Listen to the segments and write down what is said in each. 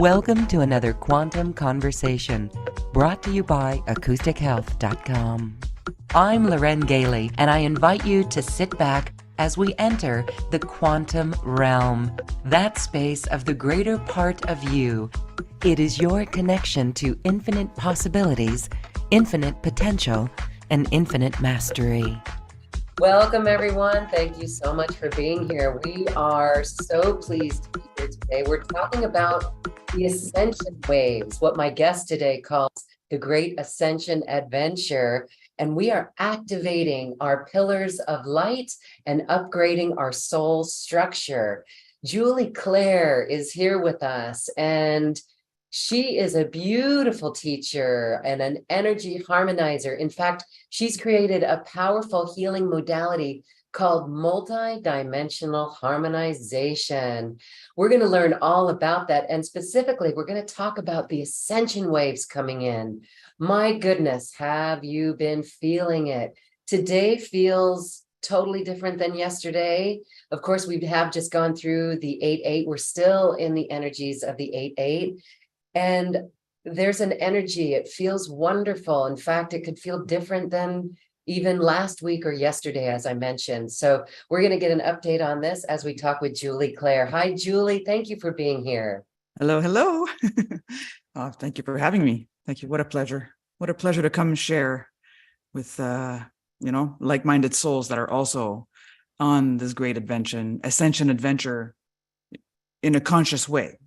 Welcome to another Quantum Conversation, brought to you by AcousticHealth.com. I'm Loren Gailey, and I invite you to sit back as we enter the quantum realm, that space of the greater part of you. It is your connection to infinite possibilities, infinite potential, and infinite mastery. Welcome, everyone. Thank you so much for being here. We are so pleased to be here today. We're talking about the Ascension waves, what my guest today calls the Great Ascension Adventure. And we are activating our pillars of light and upgrading our soul structure. Julie Claire is here with us, and she is a beautiful teacher and an energy harmonizer. In fact, she's created a powerful healing modality called multi-dimensional harmonization. We're going to learn all about that. And specifically, we're going to talk about the ascension waves coming in. My goodness, have you been feeling it? Today feels totally different than yesterday. Of course, we have just gone through the 8-8. We're still in the energies of the 8-8. And there's an energy, it feels wonderful. In fact, it could feel different than even last week or yesterday, as I mentioned. So we're going to get an update on this as we talk with Julie Claire. Hi, Julie. Thank you for being here. Hello, hello. Thank you for having me. Thank you. What a pleasure. What a pleasure to come and share with, like-minded souls that are also on this great ascension adventure in a conscious way,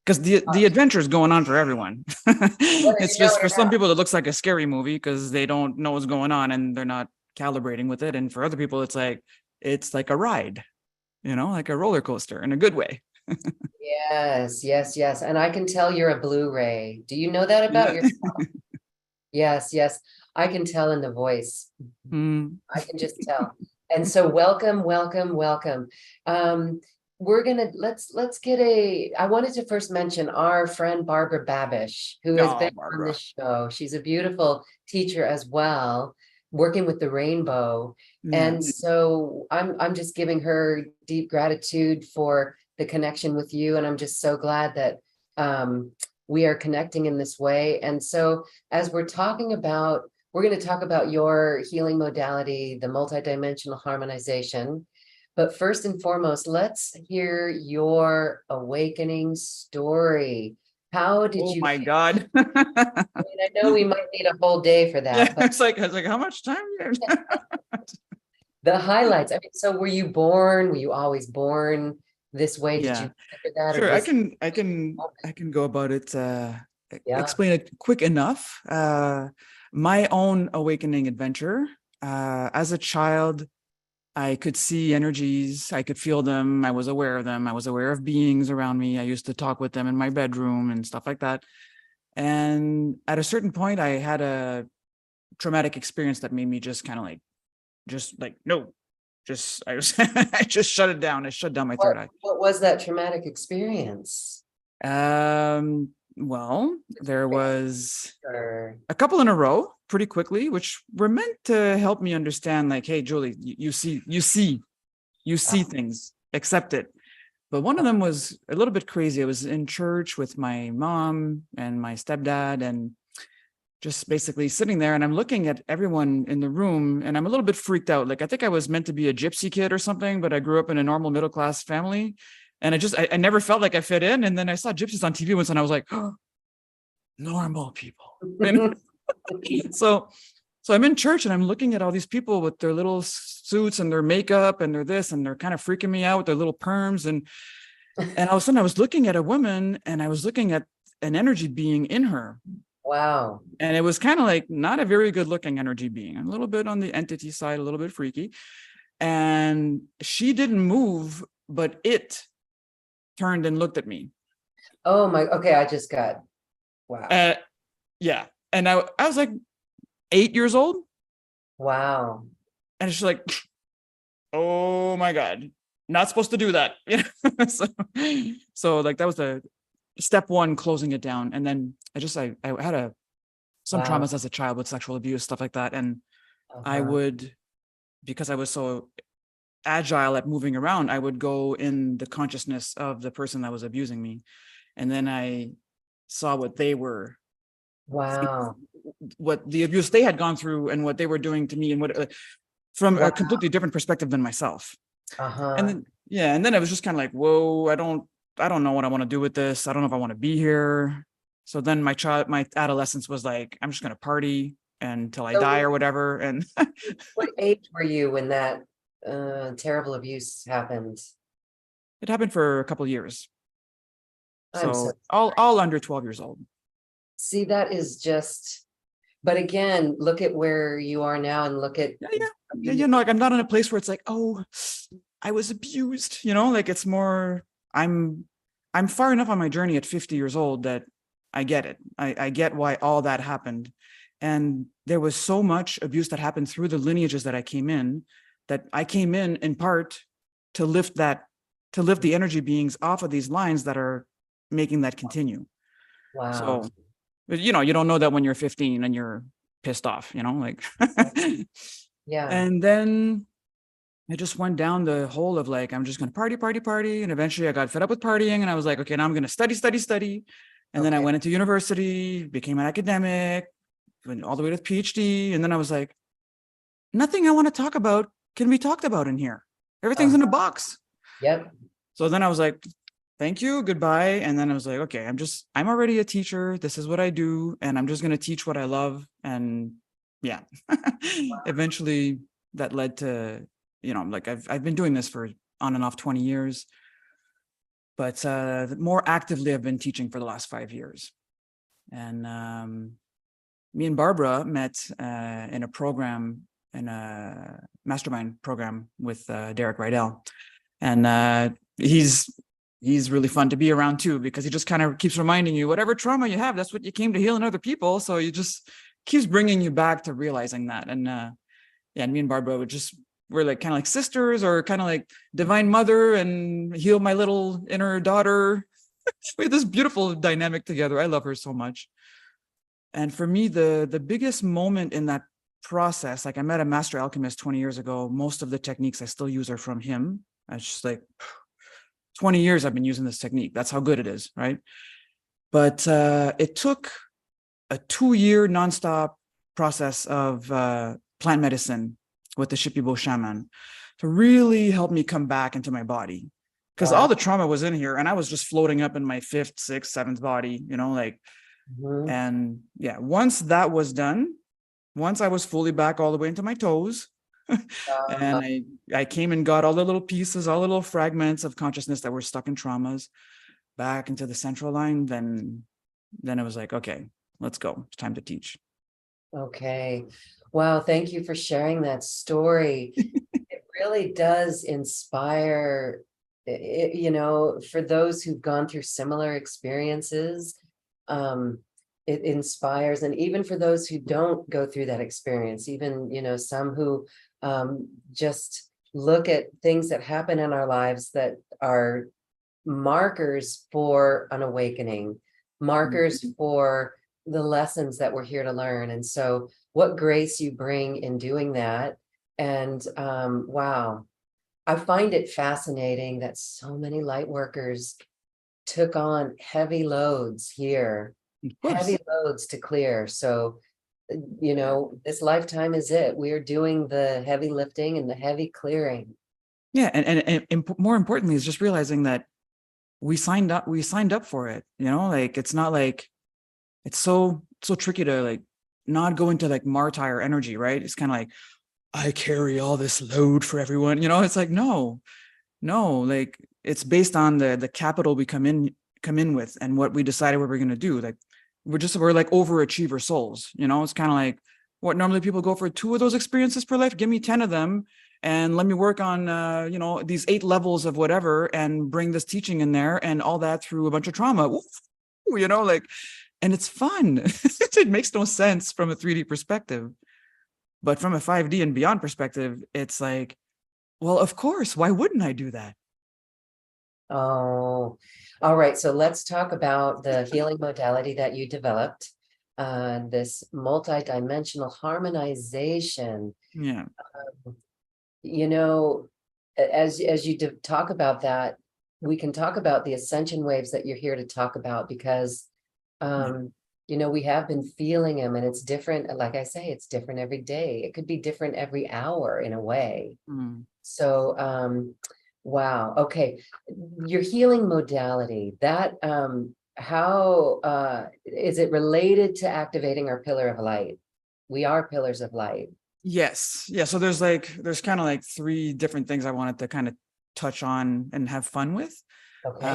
because the adventure is going on for everyone. It's just for some people, it looks like a scary movie because they don't know what's going on and they're not calibrating with it. And for other people, it's like a ride, like a roller coaster in a good way. Yes. And I can tell you're a Blu-ray. Do you know that about yourself? Yes. I can tell in the voice. I can just tell. And so welcome. We're gonna let's get I wanted to first mention our friend Barbara Babish, who has been on the show. She's a beautiful teacher as well, working with the rainbow. And so I'm just giving her deep gratitude for the connection with you. And I'm just so glad that we are connecting in this way. And so as we're going to talk about your healing modality, the multidimensional harmonization. But first and foremost, let's hear your awakening story. How did you? Oh my God. I know we might need a whole day for that. Yeah, but I was like, how much time? The highlights. So were you always born this way? Did you that? Sure, I can go about it. Explain it quick enough. My own awakening adventure. As a child, I could see energies, I could feel them, I was aware of them, I was aware of beings around me. I used to talk with them in my bedroom and stuff like that. And at a certain point, I had a traumatic experience that made me just kind of I just shut it down. I shut down my third eye. What was that traumatic experience? Well, there was a couple in a row pretty quickly, which were meant to help me understand, like, hey, Julie, you see things, accept it. But one of them was a little bit crazy. I was in church with my mom and my stepdad and just basically sitting there, and I'm looking at everyone in the room and I'm a little bit freaked out. Like, I think I was meant to be a gypsy kid or something, but I grew up in a normal middle-class family. And I never felt like I fit in. And then I saw gypsies on TV once and I was like, oh, normal people. So I'm in church and I'm looking at all these people with their little suits and their makeup and their this, and they're kind of freaking me out with their little perms. And all of a sudden I was looking at a woman and I was looking at an energy being in her. Wow. And it was kind of like not a very good looking energy being, a little bit on the entity side, a little bit freaky. And she didn't move, but it turned and looked at me. Oh my, okay, I just got, wow. Yeah. And I was like 8 years old. Wow. And it's like, oh my God, not supposed to do that. So like that was the step one, closing it down. And then I had some traumas as a child with sexual abuse, stuff like that. And I would, because I was so agile at moving around, I would go in the consciousness of the person that was abusing me. And then I saw what they were, Wow. what the abuse they had gone through and what they were doing to me, and what from a Wow. completely different perspective than myself. And Uh-huh. then, yeah, and then it was just kind of like, whoa, I don't know what I want to do with this. I don't know if I want to be here. So then my adolescence was like, I'm just going to party until I die So or whatever. And what age were you when that terrible abuse happened? it happened for a couple of years. I'm so So all under 12 years old. see, that is just, but again, look at where you are now and look at Yeah. No, like I'm not in a place where it's like, oh, I was abused, like it's more, I'm far enough on my journey at 50 years old that I get it. I get why all that happened. And there was so much abuse that happened through the lineages that I came in, that I came in part to lift the energy beings off of these lines that are making that continue. wow. So, you don't know that when you're 15 and you're pissed off, like, Yeah. and then I just went down the hole of like, I'm just going to party, party, party. And eventually I got fed up with partying and I was like, okay, now I'm going to study, study, study. And then I went into university, became an academic, went all the way to PhD. And then I was like, nothing I want to talk about can be talked about in here. Everything's in a box. Yep. So then I was like, thank you, goodbye. And then I was like, okay, I'm already a teacher. This is what I do. And I'm just going to teach what I love. And yeah, eventually that led to, like I've been doing this for on and off 20 years, but more actively I've been teaching for the last 5 years. And me and Barbara met in a program, in a mastermind program with Derek Rydell. And he's really fun to be around too, because he just kind of keeps reminding you, whatever trauma you have, that's what you came to heal in other people. So you just keeps bringing you back to realizing that. And and me and Barbara we're like kind of like sisters, or kind of like divine mother, and heal my little inner daughter. We had this beautiful dynamic together. I love her so much. And for me, the biggest moment in that process, like I met a master alchemist 20 years ago. Most of the techniques I still use are from him. It's just like 20 years I've been using this technique. That's how good it is, right? But it took a 2-year nonstop process of plant medicine with the Shipibo shaman to really help me come back into my body. Because all the trauma was in here and I was just floating up in my 5th, 6th, 7th body, and yeah, once that was done, once I was fully back all the way into my toes, and I came and got all the little pieces, all the little fragments of consciousness that were stuck in traumas back into the central line, then it was like, okay, let's go. It's time to teach. Okay. Wow. Thank you for sharing that story. It really does inspire, for those who've gone through similar experiences. It inspires, and even for those who don't go through that experience, even, some who just look at things that happen in our lives that are markers for an awakening, markers for the lessons that we're here to learn. And so what grace you bring in doing that. And wow, I find it fascinating that so many light workers took on heavy loads here, heavy loads to clear. So, this lifetime is it. We are doing the heavy lifting and the heavy clearing. Yeah. And more importantly is just realizing that we signed up for it, like, it's not like, it's so tricky to like not go into like martyr energy, right? It's kind of like, I carry all this load for everyone, it's like, no, like it's based on the capital we come in with and what we decided what we're going to do. Like we're like overachiever souls, it's kind of like what normally people go for 2 of those experiences per life. Give me 10 of them and let me work on, these 8 levels of whatever and bring this teaching in there and all that through a bunch of trauma, like, and it's fun. It makes no sense from a 3D perspective, but from a 5D and beyond perspective, it's like, well, of course, why wouldn't I do that? Oh, all right. So let's talk about the healing modality that you developed, this multidimensional harmonization. Yeah. As you talk about that, we can talk about the ascension waves that you're here to talk about, because you know, we have been feeling them, and it's different. Like I say, it's different every day. It could be different every hour in a way. Mm. So wow, okay. Your healing modality, that how is it related to activating our pillar of light? We are pillars of light. Yes. Yeah. So there's kind of like three different things I wanted to kind of touch on and have fun with. Okay.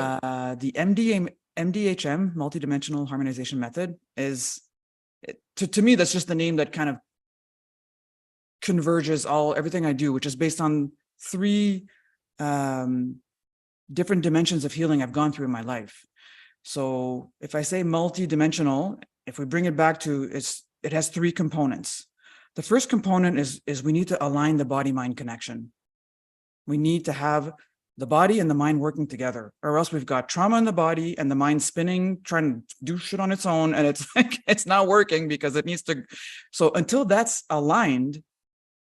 The MDHM, multidimensional harmonization method, is to me, that's just the name that kind of converges everything I do, which is based on three different dimensions of healing I've gone through in my life. So if I say multidimensional, if we bring it back to it has three components. The first component is we need to align the body-mind connection. We need to have the body and the mind working together, or else we've got trauma in the body and the mind spinning, trying to do shit on its own. And it's like, it's not working because it needs to. So until that's aligned,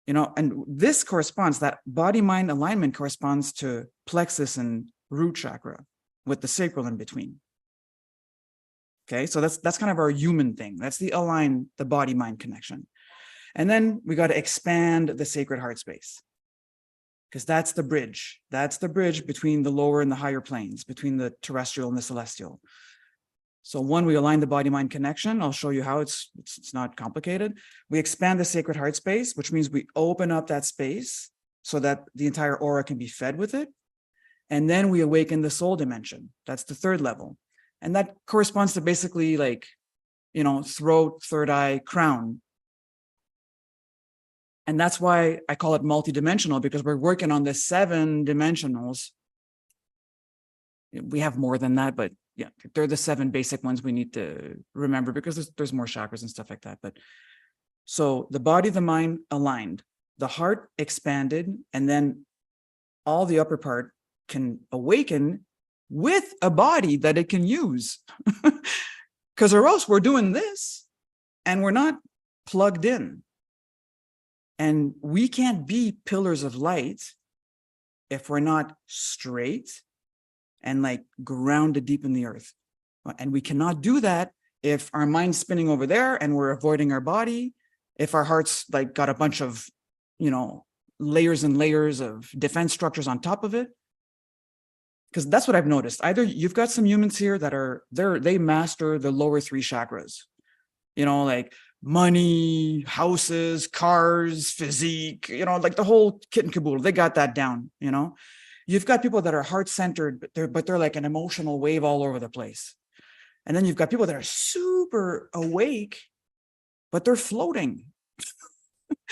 you know, and this corresponds, that body-mind alignment corresponds to plexus and root chakra with the sacral in between. Okay. So that's kind of our human thing. That's the body-mind connection. And then we got to expand the sacred heart space, because that's the bridge. That's the bridge between the lower and the higher planes, between the terrestrial and the celestial. So one, we align the body-mind connection. I'll show you how it's not complicated. We expand the sacred heart space, which means we open up that space so that the entire aura can be fed with it. And then we awaken the soul dimension. That's the third level. And that corresponds to basically like, you know, throat, third eye, crown. And that's why I call it multidimensional, because we're working on the 7 dimensionals. We have more than that, but yeah, they're the 7 basic ones we need to remember, because there's more chakras and stuff like that. But so the body, the mind aligned, the heart expanded, and then all the upper part can awaken with a body that it can use. Because or else we're doing this and we're not plugged in. And we can't be pillars of light if we're not straight and like grounded deep in the earth. And we cannot do that if our mind's spinning over there and we're avoiding our body, if our heart's like got a bunch of, you know, layers and layers of defense structures on top of it. Because that's what I've noticed. Either you've got some humans here that they master the lower 3 chakras, you know, like money, houses, cars, physique, you know, like the whole kit and caboodle. They got that down, you know. You've got people that are heart-centered, but they're like an emotional wave all over the place. And then you've got people that are super awake, but they're floating.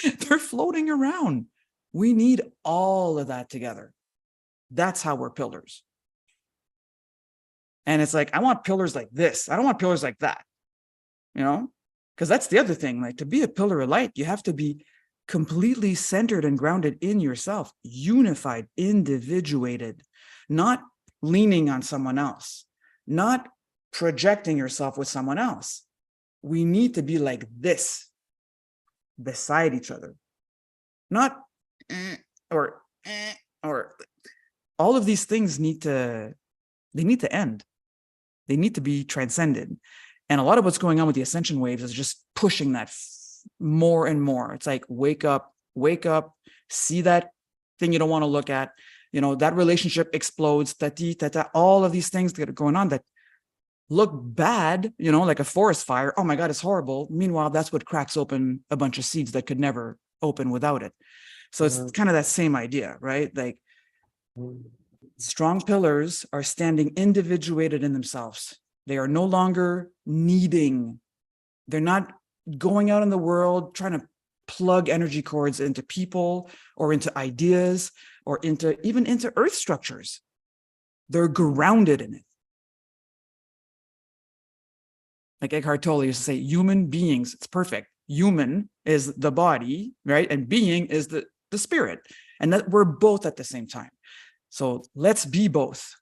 They're floating around. We need all of that together. That's how we're pillars. And it's like, I want pillars like this. I don't want pillars like that, you know, because that's the other thing. Like, to be a pillar of light, you have to be completely centered and grounded in yourself, unified, individuated, not leaning on someone else, not projecting yourself with someone else. We need to be like this, beside each other, not or all of these things need to end. They need to be transcended. And a lot of what's going on with the ascension waves is just pushing that more and more. It's like, wake up, see that thing you don't want to look at. You know, that relationship explodes, all of these things that are going on that look bad, you know, like a forest fire. Oh my God, it's horrible. Meanwhile, that's what cracks open a bunch of seeds that could never open without it. So it's kind of that same idea, right? Like, strong pillars are standing individuated in themselves. They are no longer needing, they're not going out in the world trying to plug energy cords into people or into ideas or even into earth structures. They're grounded in it. Like Eckhart Tolle used to say, human beings, it's perfect. Human is the body, right? And being is the spirit. And that we're both at the same time. So let's be both.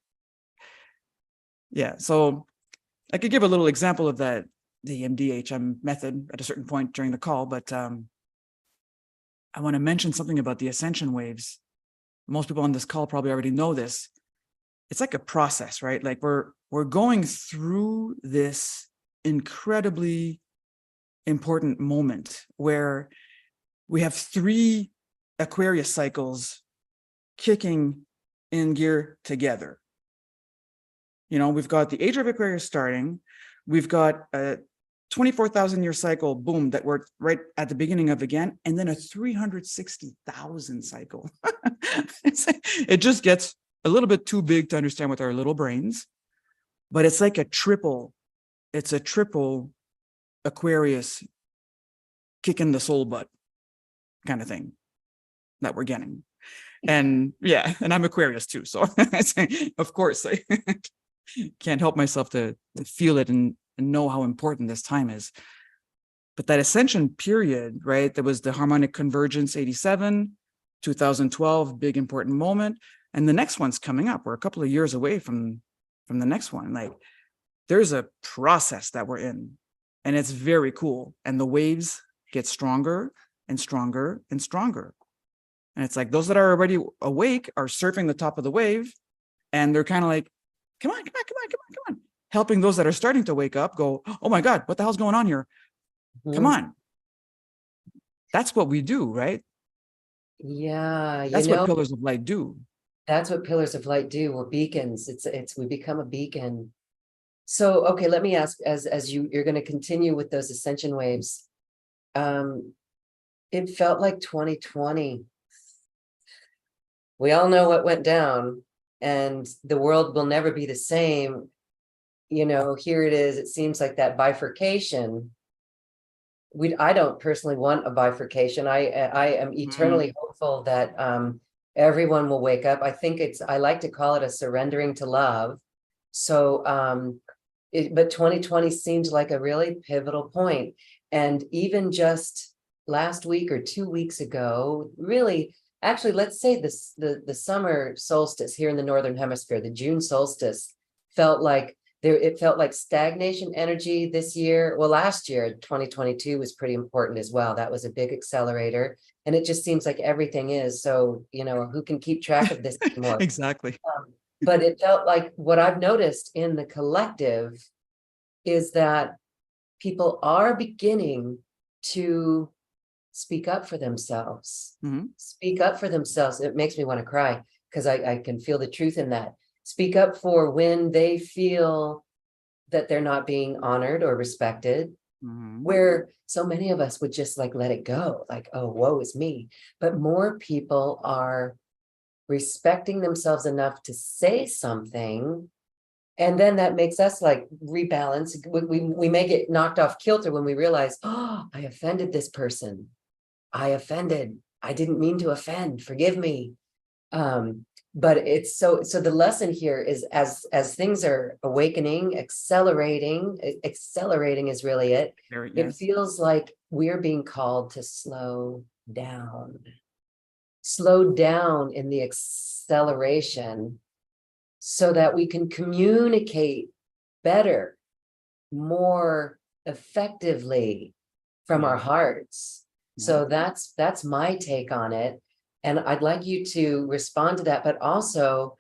Yeah. So I could give a little example of that, the MDHM method at a certain point during the call, but I want to mention something about the ascension waves. Most people on this call probably already know this. it's like a process, right? Like we're going through this incredibly important moment where we have 3 Aquarius cycles kicking in gear together. You know, we've got the age of Aquarius starting, we've got a 24,000 year cycle, boom, that we're right at the beginning of again, and then a 360,000 cycle. It just gets a little bit too big to understand with our little brains, but it's like it's a triple Aquarius kicking the soul butt kind of thing that we're getting. And yeah, and I'm Aquarius too. So of course I can't help myself to feel it and know how important this time is. But that ascension period, right? There was the harmonic convergence 87, 2012, big important moment. And the next one's coming up. We're a couple of years away from the next one. Like there's a process that we're in, and it's very cool. And the waves get stronger and stronger and stronger. And it's like those that are already awake are surfing the top of the wave, and they're kind of like, come on, come on, come on, come on, come on. Helping those that are starting to wake up go, oh my God, what the hell's going on here? Come on. That's what we do, right? Yeah, That's what pillars of light do. That's what pillars of light do. We're beacons. We become a beacon. So, okay, let me ask, as you're going to continue with those ascension waves. It felt like 2020. We all know what went down, and the world will never be the same. You know, here it is. It seems like that bifurcation. I don't personally want a bifurcation. I am eternally hopeful that everyone will wake up. I like to call it a surrendering to love. So, but 2020 seemed like a really pivotal point. And even just last week or 2 weeks ago, really, actually, let's say the summer solstice here in the Northern Hemisphere, the June solstice, it felt like stagnation energy this year. Well, last year, 2022 was pretty important as well. That was a big accelerator. And it just seems like everything is. So, you know, who can keep track of this anymore? Exactly. But it felt like what I've noticed in the collective is that people are beginning to speak up for themselves. Speak up for themselves. It makes me want to cry because I can feel the truth in that. Speak up for when they feel that they're not being honored or respected, where so many of us would just like let it go, like, oh, woe is me. But more people are respecting themselves enough to say something, and then that makes us like rebalance. We may get knocked off kilter when we realize, oh, I offended this person. I didn't mean to offend, forgive me. But it's so the lesson here is as things are awakening, accelerating is really it. It feels like we're being called to slow down in the acceleration so that we can communicate better, more effectively from our hearts. So that's my take on it. And I'd like you to respond to that, but also,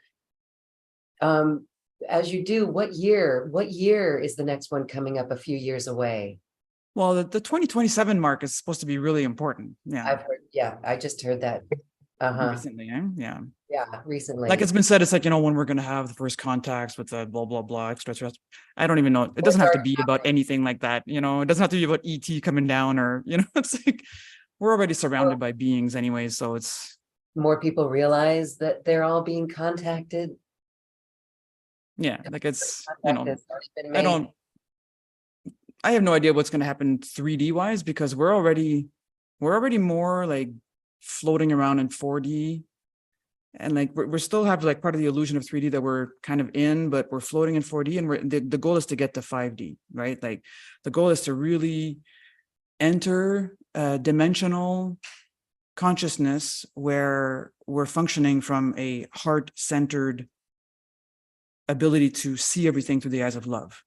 as you do, what year is the next one coming up a few years away? Well, the 2027 mark is supposed to be really important. Yeah. I just heard that. Recently, yeah. Yeah, recently. Like it's been said, it's like, you know, when we're going to have the first contacts with the blah, blah, blah, extraterrestrial. I don't even know. It doesn't have to be about anything like that. You know, it doesn't have to be about ET coming down or, you know, it's like, we're already surrounded by beings anyways. So it's more people realize that they're all being contacted. Yeah. Like it's, you know, I have no idea what's going to happen 3D wise, because we're already more like floating around in 4D. And like, we still have like part of the illusion of 3D that we're kind of in, but we're floating in 4D, and the goal is to get to 5D, right? Like the goal is to really enter a dimensional consciousness where we're functioning from a heart-centered ability to see everything through the eyes of love.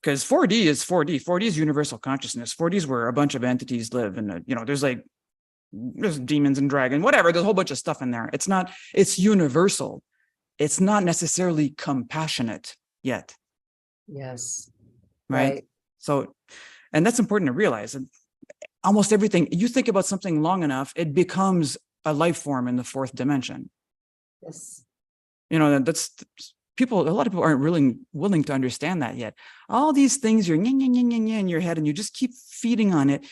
Because 4D is 4D. 4D is universal consciousness. 4D is where a bunch of entities live, and you know, there's demons and dragon, whatever. There's a whole bunch of stuff in there. It's universal. it's not necessarily compassionate yet. Yes. Right. Right. So, and that's important to realize. And almost everything, you think about something long enough, it becomes a life form in the fourth dimension. Yes. You know, that's people, a lot of people aren't really willing to understand that yet. All these things you're in your head and you just keep feeding on it.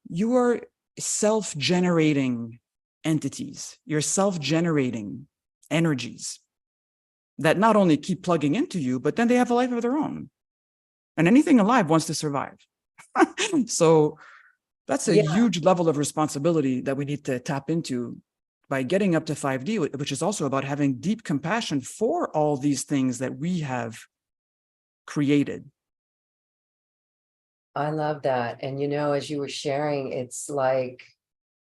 You are self-generating entities. You're self-generating energies that not only keep plugging into you, but then they have a life of their own. And anything alive wants to survive. So that's a Yeah. huge level of responsibility that we need to tap into by getting up to 5D, which is also about having deep compassion for all these things that we have created. I love that. And, as you were sharing, it's like,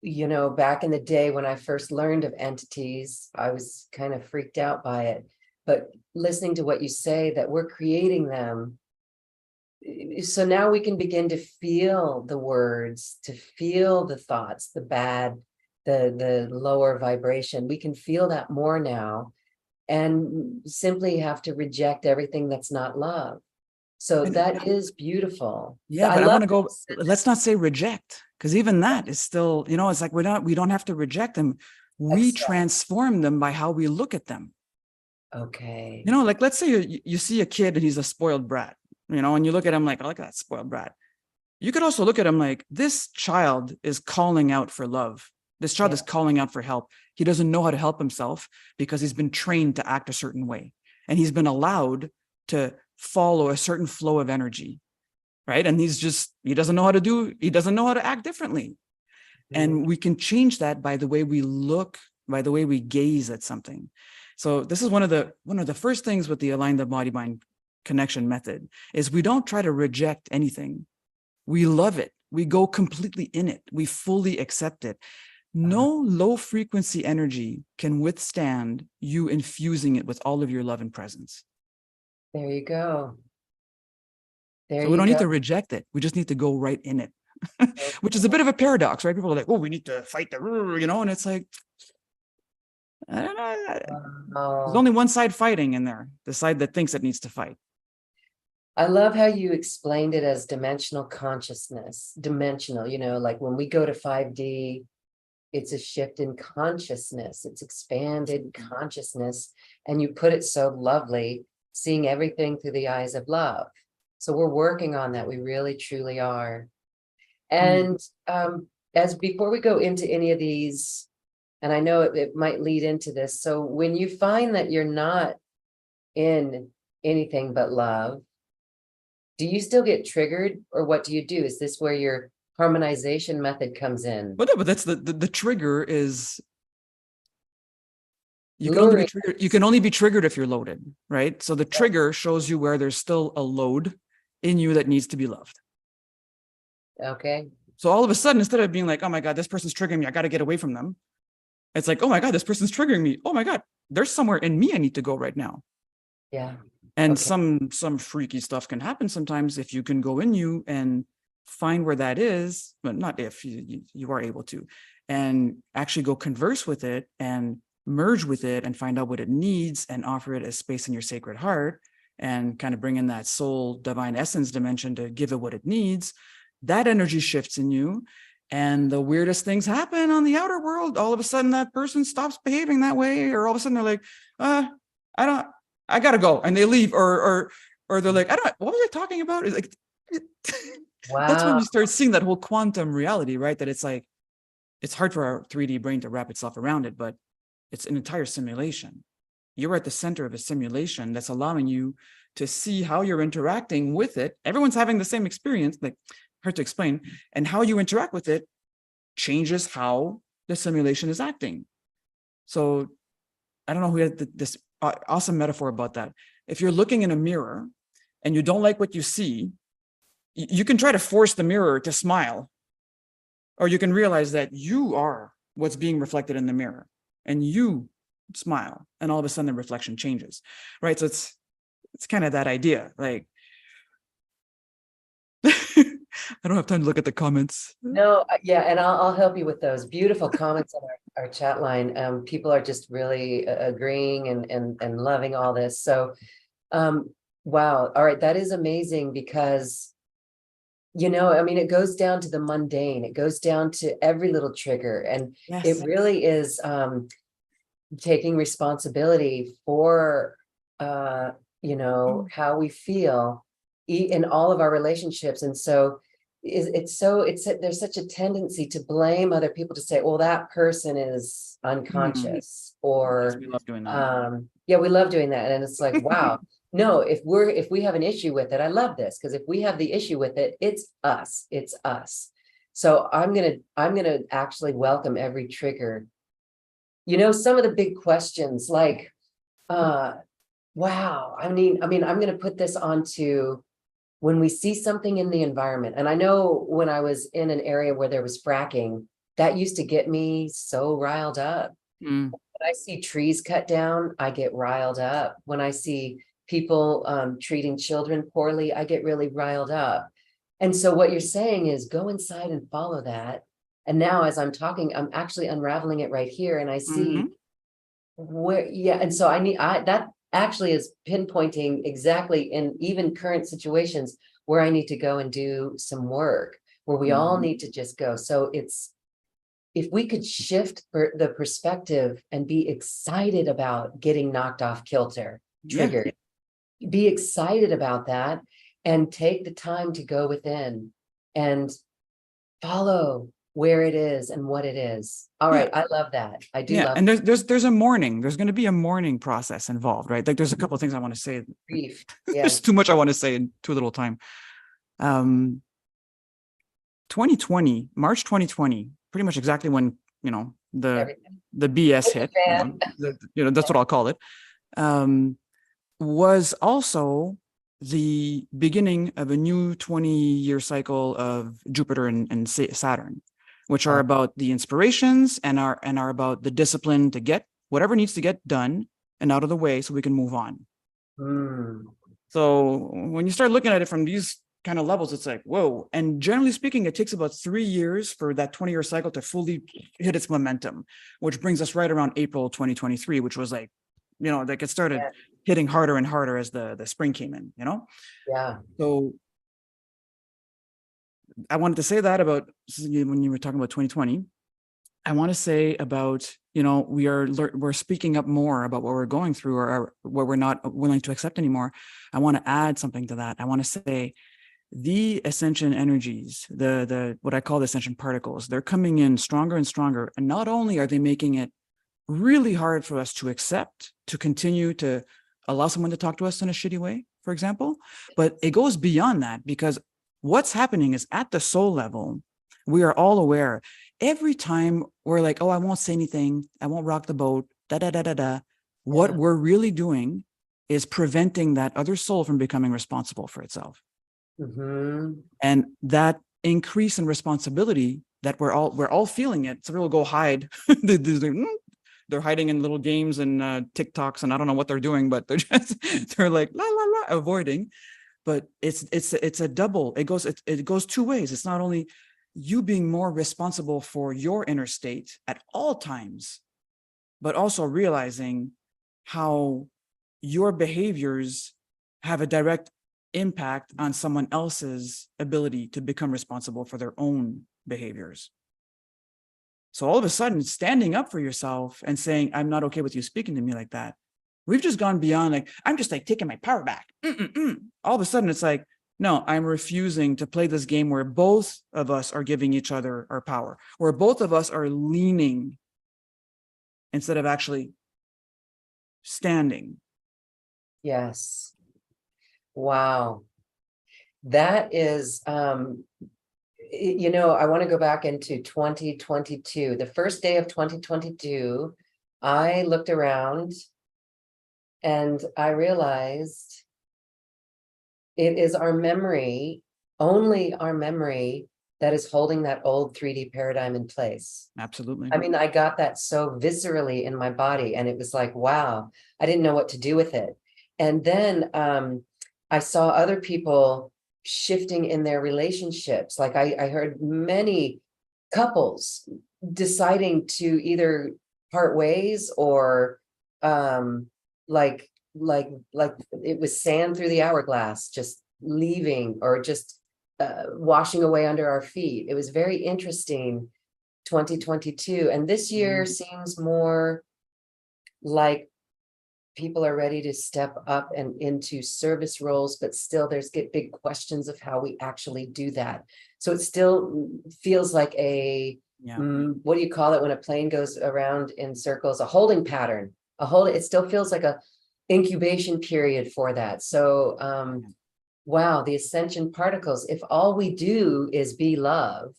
back in the day when I first learned of entities, I was kind of freaked out by it. But listening to what you say, that we're creating them. So now we can begin to feel the words, to feel the thoughts, the bad, the lower vibration. We can feel that more now, and simply have to reject everything that's not love. So that is beautiful. Yeah, I but I love want to go, that. let's not say reject, because even that is still, it's like we don't have to reject them. We Accept. transform them by how we look at them. Okay. Like let's say you see a kid and he's a spoiled brat, and you look at him like, oh, look at that spoiled brat. You could also look at him like, this child is calling out for love. This child is calling out for help. He doesn't know how to help himself because he's been trained to act a certain way. And he's been allowed to follow a certain flow of energy, right? And he doesn't know how to act differently. And we can change that by the way we look, by the way we gaze at something. So this is one of the first things with the aligned the body mind connection method is we don't try to reject anything. We love it. We go completely in it. We fully accept it. No low frequency energy can withstand you infusing it with all of your love and presence. There you go. So we don't need to reject it. We just need to go right in it, which is a bit of a paradox, right? People are like, oh, we need to fight and it's like, I don't know. There's only one side fighting in there, the side that thinks it needs to fight. I love how you explained it as dimensional consciousness. Dimensional, like when we go to 5D, it's a shift in consciousness. It's expanded consciousness. And you put it so lovely, seeing everything through the eyes of love. So we're working on that. We really, truly are. And as before we go into any of these, and I know it might lead into this. So when you find that you're not in anything but love, do you still get triggered, or what do you do? Is this where your harmonization method comes in? But no, but that's the trigger is you can only be triggered if you're loaded, right? So the trigger shows you where there's still a load in you that needs to be loved. Okay. So all of a sudden, instead of being like, oh my God, this person's triggering me, I got to get away from them. It's like, oh my God, this person's triggering me. Oh my God, there's somewhere in me I need to go right now. Yeah. And some freaky stuff can happen sometimes if you can go in you and find where that is, but not if you are able to, and actually go converse with it and merge with it and find out what it needs and offer it as space in your sacred heart and kind of bring in that soul divine essence dimension to give it what it needs. That energy shifts in you. And the weirdest things happen on the outer world. All of a sudden that person stops behaving that way, or all of a sudden they're like, I gotta go, and they leave, or they're like, what was I talking about? It's like, wow. That's when you start seeing that whole quantum reality, right? That it's like, it's hard for our 3D brain to wrap itself around it, but it's an entire simulation. You're at the center of a simulation that's allowing you to see how you're interacting with it. Everyone's having the same experience, like hard to explain, and how you interact with it changes how the simulation is acting. So I don't know who had this awesome metaphor about that. If you're looking in a mirror and you don't like what you see, you can try to force the mirror to smile, or you can realize that you are what's being reflected in the mirror and you smile, and all of a sudden the reflection changes, right? So it's kind of that idea, like I don't have time to look at the comments. No, yeah, and I'll help you with those beautiful comments on our chat line. People are just really agreeing and loving all this. So, wow, all right, that is amazing because, you know, I mean, it goes down to the mundane. It goes down to every little trigger, and it Yes. really is taking responsibility for you know, how we feel in all of our relationships. And so there's such a tendency to blame other people, to say, well, that person is unconscious, Yes, or we love doing that. yeah, we love doing that. And it's like, wow, no, if we have an issue with it, I love this, because if we have the issue with it, it's us. So I'm gonna actually welcome every trigger. You know, some of the big questions, like, wow, I mean, I'm going to put this onto when we see something in the environment. And I know when I was in an area where there was fracking, that used to get me so riled up. Mm. When I see trees cut down, I get riled up. When I see people treating children poorly, I get really riled up. And so what you're saying is go inside and follow that. And now as I'm talking, I'm actually unraveling it right here. And I see where, yeah. And so that actually is pinpointing exactly in even current situations where I need to go and do some work, where we all need to just go. So if we could shift the perspective and be excited about getting knocked off kilter, triggered, be excited about that, and take the time to go within and follow where it is and what it is. All right, I love that. I do love and there's a mourning. There's going to be a mourning process involved, right? Like there's a couple of things I want to say. grief. Yeah. There's too much I want to say in too little time. 2020, March 2020, pretty much exactly when, you know, the BS hit, you know, that's what I'll call it, was also the beginning of a new 20-year cycle of Jupiter and Saturn, which are about the inspirations and are about the discipline to get whatever needs to get done and out of the way so we can move on. So when you start looking at it from these kind of levels, it's like, whoa. And generally speaking, it takes about 3 years for that 20-year cycle to fully hit its momentum, which brings us right around April 2023, which was like, you know, like it started hitting harder and harder as the spring came in, you know? Yeah. So I wanted to say that about when you were talking about 2020, I want to say about, you know, we're speaking up more about what we're going through or what we're not willing to accept anymore. I want to add something to that. I want to say the ascension energies, the what I call the ascension particles, they're coming in stronger and stronger. And not only are they making it really hard for us to accept, to continue to allow someone to talk to us in a shitty way, for example, but it goes beyond that, because what's happening is at the soul level, we are all aware. Every time we're like, oh, I won't say anything, I won't rock the boat, what we're really doing is preventing that other soul from becoming responsible for itself. And that increase in responsibility that we're all feeling it. So we'll go hide. They're hiding in little games and TikToks, and I don't know what they're doing, but they're like la la la, avoiding. But it's a double. It goes two ways. It's not only you being more responsible for your inner state at all times, but also realizing how your behaviors have a direct impact on someone else's ability to become responsible for their own behaviors. So all of a sudden, standing up for yourself and saying, I'm not okay with you speaking to me like that. We've just gone beyond like, I'm just like taking my power back. All of a sudden, it's like, no, I'm refusing to play this game where both of us are giving each other our power, where both of us are leaning instead of actually standing. Yes. Wow. That is, you know, I want to go back into 2022. The first day of 2022, I looked around and I realized it is our memory, only our memory, that is holding that old 3D paradigm in place. Absolutely. I mean, I got that so viscerally in my body, and it was like, wow, I didn't know what to do with it. And then I saw other people shifting in their relationships. Like I heard many couples deciding to either part ways or like it was sand through the hourglass, just leaving or just washing away under our feet. It was very interesting, 2022. And this year seems more like people are ready to step up and into service roles, but still there's big questions of how we actually do that. So it still feels like a, what do you call it when a plane goes around in circles? A holding pattern, it still feels like a incubation period for that. So, wow, the ascension particles, if all we do is be love,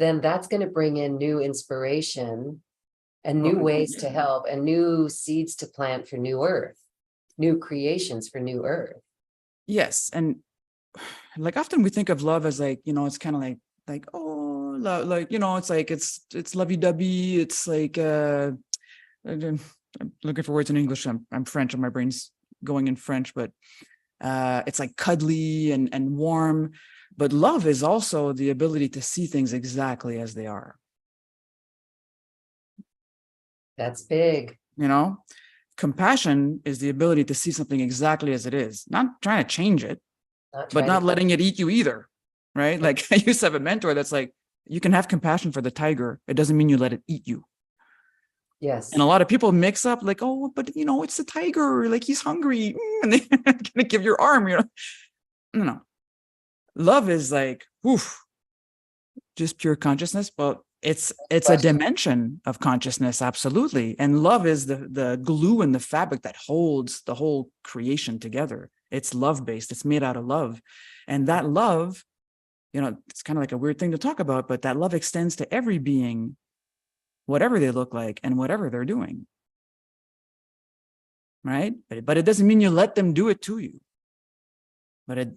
then that's going to bring in new inspiration and new ways to help and new seeds to plant for new earth, new creations for new earth. Yes. And like often we think of love as like, it's kind of like, oh, love, like, it's like, it's lovey-dovey. It's like, I'm looking for words in English. I'm French and my brain's going in French, but it's like cuddly and warm. But love is also the ability to see things exactly as they are. That's big. Compassion is the ability to see something exactly as it is, not trying to change it, but not letting it eat you either, right? Like I used to have a mentor that's like, you can have compassion for the tiger. It doesn't mean you let it eat you. Yes. And a lot of people mix up like, oh, but it's the tiger, like he's hungry, and they're gonna give your arm, No. Love is like, oof, just pure consciousness, but it's a dimension of consciousness, absolutely. And love is the glue and the fabric that holds the whole creation together. It's love-based, it's made out of love. And that love, it's kind of like a weird thing to talk about, but that love extends to every being, whatever they look like and whatever they're doing. Right? But it doesn't mean you let them do it to you. But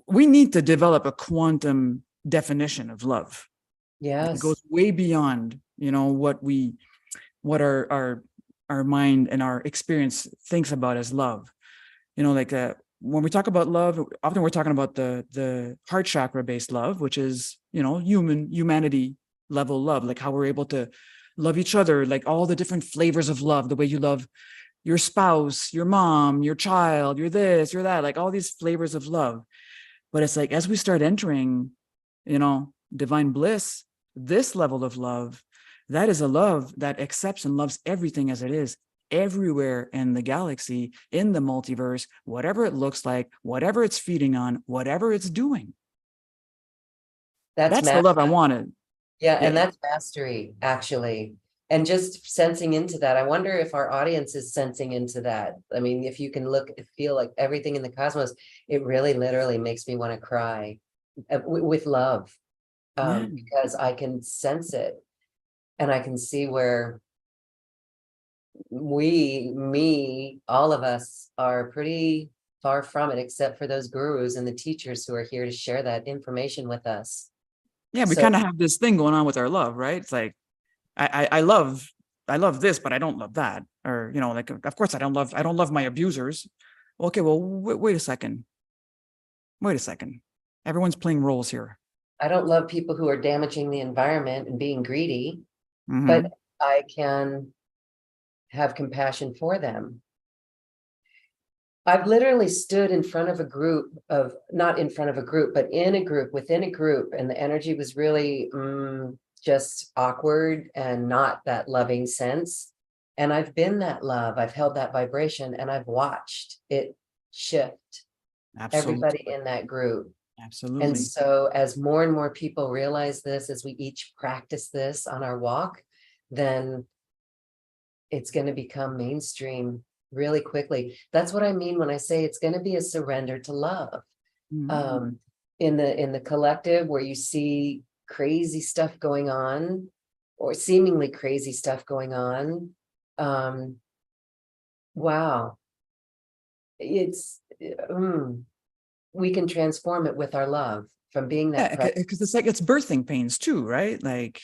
we need to develop a quantum definition of love. Yes. It goes way beyond, what our mind and our experience thinks about as love. When we talk about love, often we're talking about the heart chakra based love, which is, humanity level love, like how we're able to love each other, like all the different flavors of love, the way you love your spouse, your mom, your child, you're this, you're that, like all these flavors of love. But it's like, as we start entering, divine bliss, this level of love, that is a love that accepts and loves everything as it is, everywhere in the galaxy, in the multiverse, whatever it looks like, whatever it's feeding on, whatever it's doing. That's the love I wanted. Yeah, and that's mastery, actually. And just sensing into that. I wonder if our audience is sensing into that. I mean, if you can feel like everything in the cosmos, it really literally makes me want to cry with love. Because I can sense it and I can see where all of us are pretty far from it, except for those gurus and the teachers who are here to share that information with us. Yeah, we kind of have this thing going on with our love, right? It's like, I love this, but I don't love that. Or, like, of course I don't love my abusers. Okay, well, wait a second. Everyone's playing roles here. I don't love people who are damaging the environment and being greedy, but I can have compassion for them. I've literally stood in front of a group of, not in front of a group, but in a group, within a group, and the energy was really just awkward and not that loving sense. And I've been that love, I've held that vibration, and I've watched it shift. Absolutely. Everybody in that group. Absolutely. And so as more and more people realize this, as we each practice this on our walk, then it's going to become mainstream really quickly. That's what I mean when I say it's going to be a surrender to love. In the collective, where you see crazy stuff going on, or seemingly crazy stuff going on, wow, it's we can transform it with our love from being that. Because it's like, it's birthing pains too, right? Like,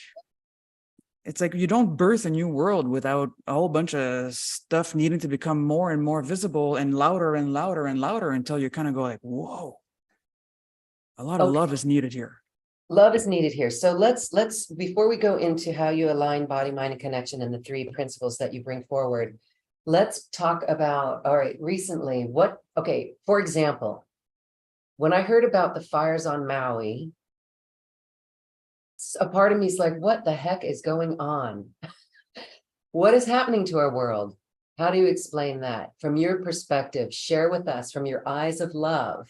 it's like you don't birth a new world without a whole bunch of stuff needing to become more and more visible and louder and louder and louder until you kind of go like, whoa, A lot of Okay. love is needed here. Love is needed here. So let's before we go into how you align body, mind, and connection and the three principles that you bring forward, let's talk about, all right, recently, okay, for example, when I heard about the fires on Maui, a part of me is like, what the heck is going on? What is happening to our world? How do you explain that from your perspective? Share with us from your eyes of love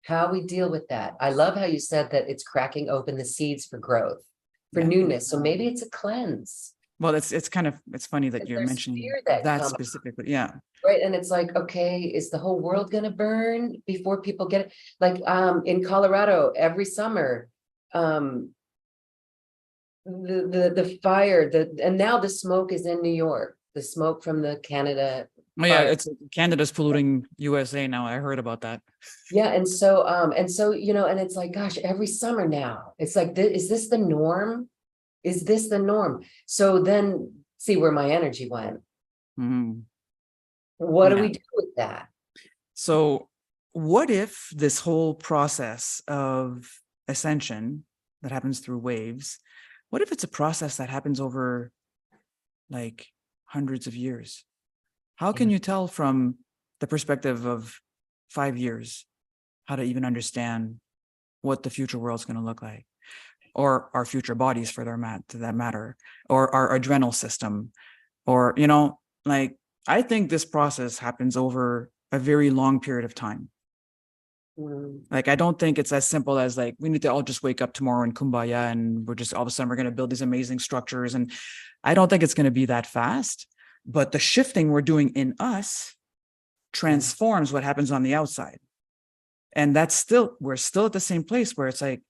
how we deal with that. I love how you said that it's cracking open the seeds for growth, for Yeah. newness. So maybe it's a cleanse. Well, it's funny that you're There's mentioning fear that that comes, specifically. Yeah. right? And it's like, okay, is the whole world gonna burn before people get it? Like in Colorado every summer, the fire, and now the smoke is in New York, the smoke from the Canada Oh yeah, fire. it's Canada's polluting USA now. I heard about that. Yeah, and so you know, and it's like, gosh, every summer now, it's like, is this the norm? Is this the norm? So then see where my energy went. Mhm. What do Yeah. we do with that? So what if this whole process of ascension that happens through waves, what if it's a process that happens over like hundreds of years? How can Yeah. you tell from the perspective of 5 years how to even understand what the future world's going to look like, or our future bodies for that matter, or our adrenal system, or, you know, like, I think this process happens over a very long period of time. Mm, Like, I don't think it's as simple as like, we need to all just wake up tomorrow in kumbaya and we're just all of a sudden we're going to build these amazing structures. And I don't think it's going to be that fast, but the shifting we're doing in us transforms what happens on the outside. And we're still at the same place where it's like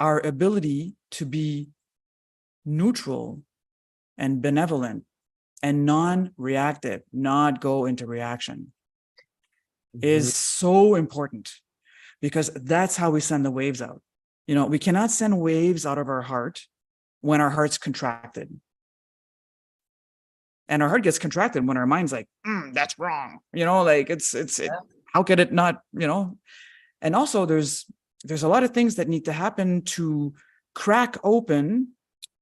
our ability to be neutral and benevolent and non-reactive, not go into reaction, is mhm. so important, because that's how we send the waves out. You know, we cannot send waves out of our heart when our heart's contracted. And our heart gets contracted when our mind's like, that's wrong. You know, like how could it not, you know? And also there's a lot of things that need to happen to crack open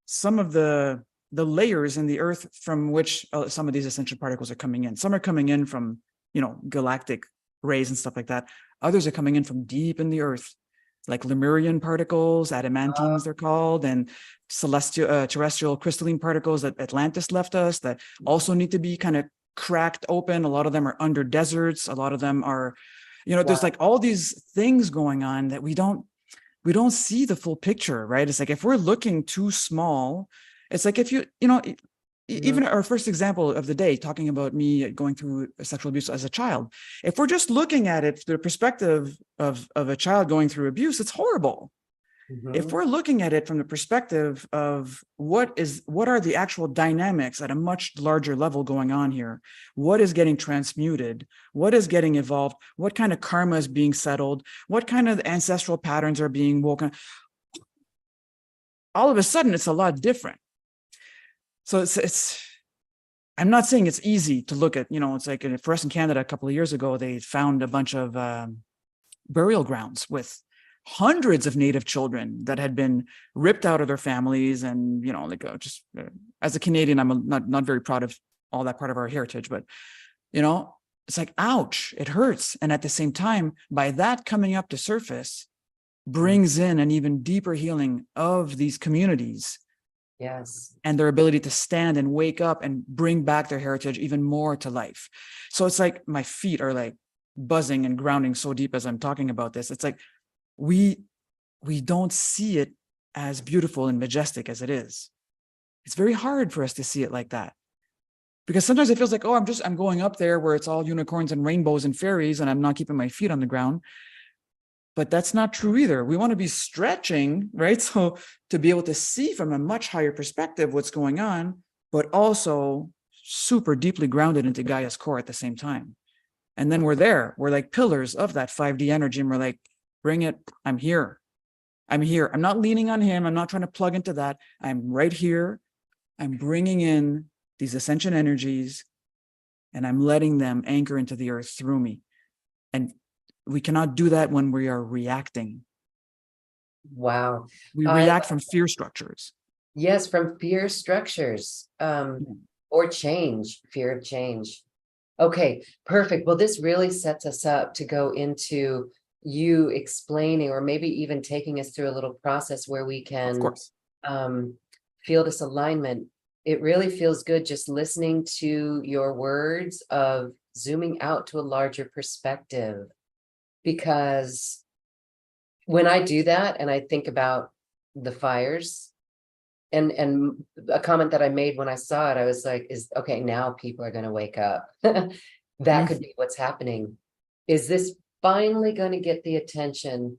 some of the layers in the earth from which some of these essential particles are coming in. Some are coming in from, you know, galactic rays and stuff like that. Others are coming in from deep in the earth, like Lemurian particles, adamantines they're called, and celestial, terrestrial crystalline particles that Atlantis left us that also need to be kind of cracked open. A lot of them are under deserts. A lot of them are, you know, there's like all these things going on that we don't see the full picture, right? It's like if we're looking too small, it's like if you know, even our first example of the day, talking about me going through sexual abuse as a child, if we're just looking at it through the perspective of a child going through abuse, it's horrible. If we're looking at it from the perspective of what are the actual dynamics at a much larger level going on here, what is getting transmuted, what is getting evolved, what kind of karma is being settled, what kind of ancestral patterns are being woken, all of a sudden it's a lot different. So it's I'm not saying it's easy to look at, you know, it's like for us in Canada a couple of years ago, they found a bunch of burial grounds with hundreds of Native children that had been ripped out of their families. And, you know, like as a Canadian, I'm not very proud of all that part of our heritage, but, you know, it's like, ouch, it hurts. And at the same time, by that coming up to surface brings in an even deeper healing of these communities. Yes. And their ability to stand and wake up and bring back their heritage even more to life. So it's like my feet are like buzzing and grounding so deep as I'm talking about this. It's like we don't see it as beautiful and majestic as it is. It's very hard for us to see it like that, because sometimes it feels like, oh, I'm going up there where it's all unicorns and rainbows and fairies and I'm not keeping my feet on the ground. But that's not true either. We want to be stretching, right? So to be able to see from a much higher perspective what's going on, but also super deeply grounded into Gaia's core at the same time. And then we're there. We're like pillars of that 5D energy. And we're like, bring it. I'm here. I'm here. I'm not leaning on him. I'm not trying to plug into that. I'm right here. I'm bringing in these ascension energies and I'm letting them anchor into the earth through me. And we cannot do that when we are reacting. Wow. We I react from fear structures. Yes, from fear structures, or change, fear of change. Okay, perfect. Well, this really sets us up to go into you explaining, or maybe even taking us through a little process where we Of can course. um, feel this alignment. It really feels good just listening to your words of zooming out to a larger perspective, because when I do that and I think about the fires, and a comment that I made when I saw it, I was like, is okay, now people are going to wake up. That could Mhm. be what's happening. Is this finally going to get the attention,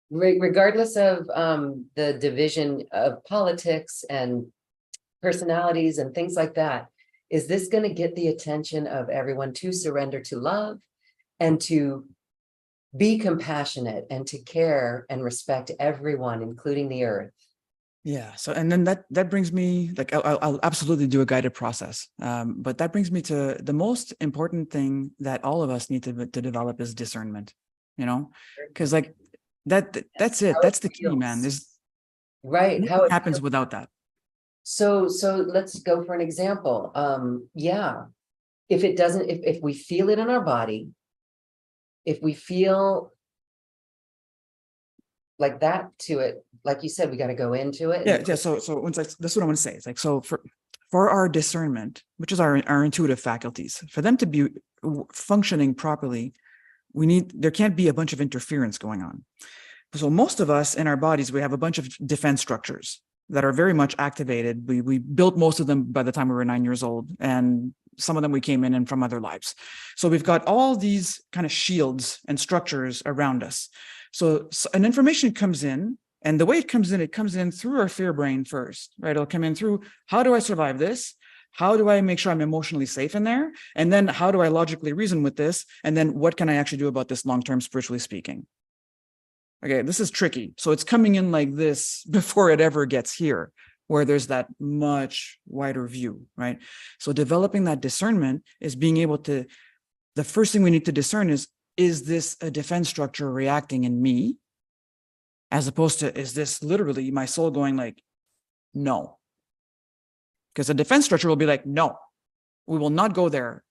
regardless of the division of politics and personalities and things like that? Is this going to get the attention of everyone to surrender to love and to be compassionate and to care and respect everyone, including the earth? Yeah. So, and then that brings me, like, I'll absolutely do a guided process. But that brings me to the most important thing that all of us need to develop is discernment, because like that's it. How it That's the key, man. feels, There's right? nothing How it happens feels. without that. So let's go for an example. Yeah, if it doesn't, if we feel it in our body, if we feel like that to it, like you said, we got to go into it Yeah. and Yeah. So once that's what I want to say. It's like, so for our discernment, which is our intuitive faculties, for them to be functioning properly, there can't be a bunch of interference going on. So most of us in our bodies, we have a bunch of defense structures that are very much activated. We built most of them by the time we were 9 years old, and some of them we came in from other lives. So we've got all these kind of shields and structures around us. So an information comes in, and the way it comes in through our fear brain first, right? It'll come in through, how do I survive this? How do I make sure I'm emotionally safe in there? And then how do I logically reason with this? And then what can I actually do about this long-term, spiritually speaking? Okay, this is tricky. So it's coming in like this before it ever gets here, where there's that much wider view, right? So developing that discernment is being able to, the first thing we need to discern is this a defense structure reacting in me? As opposed to, is this literally my soul going like, no? Because the defense structure will be like, no, we will not go there,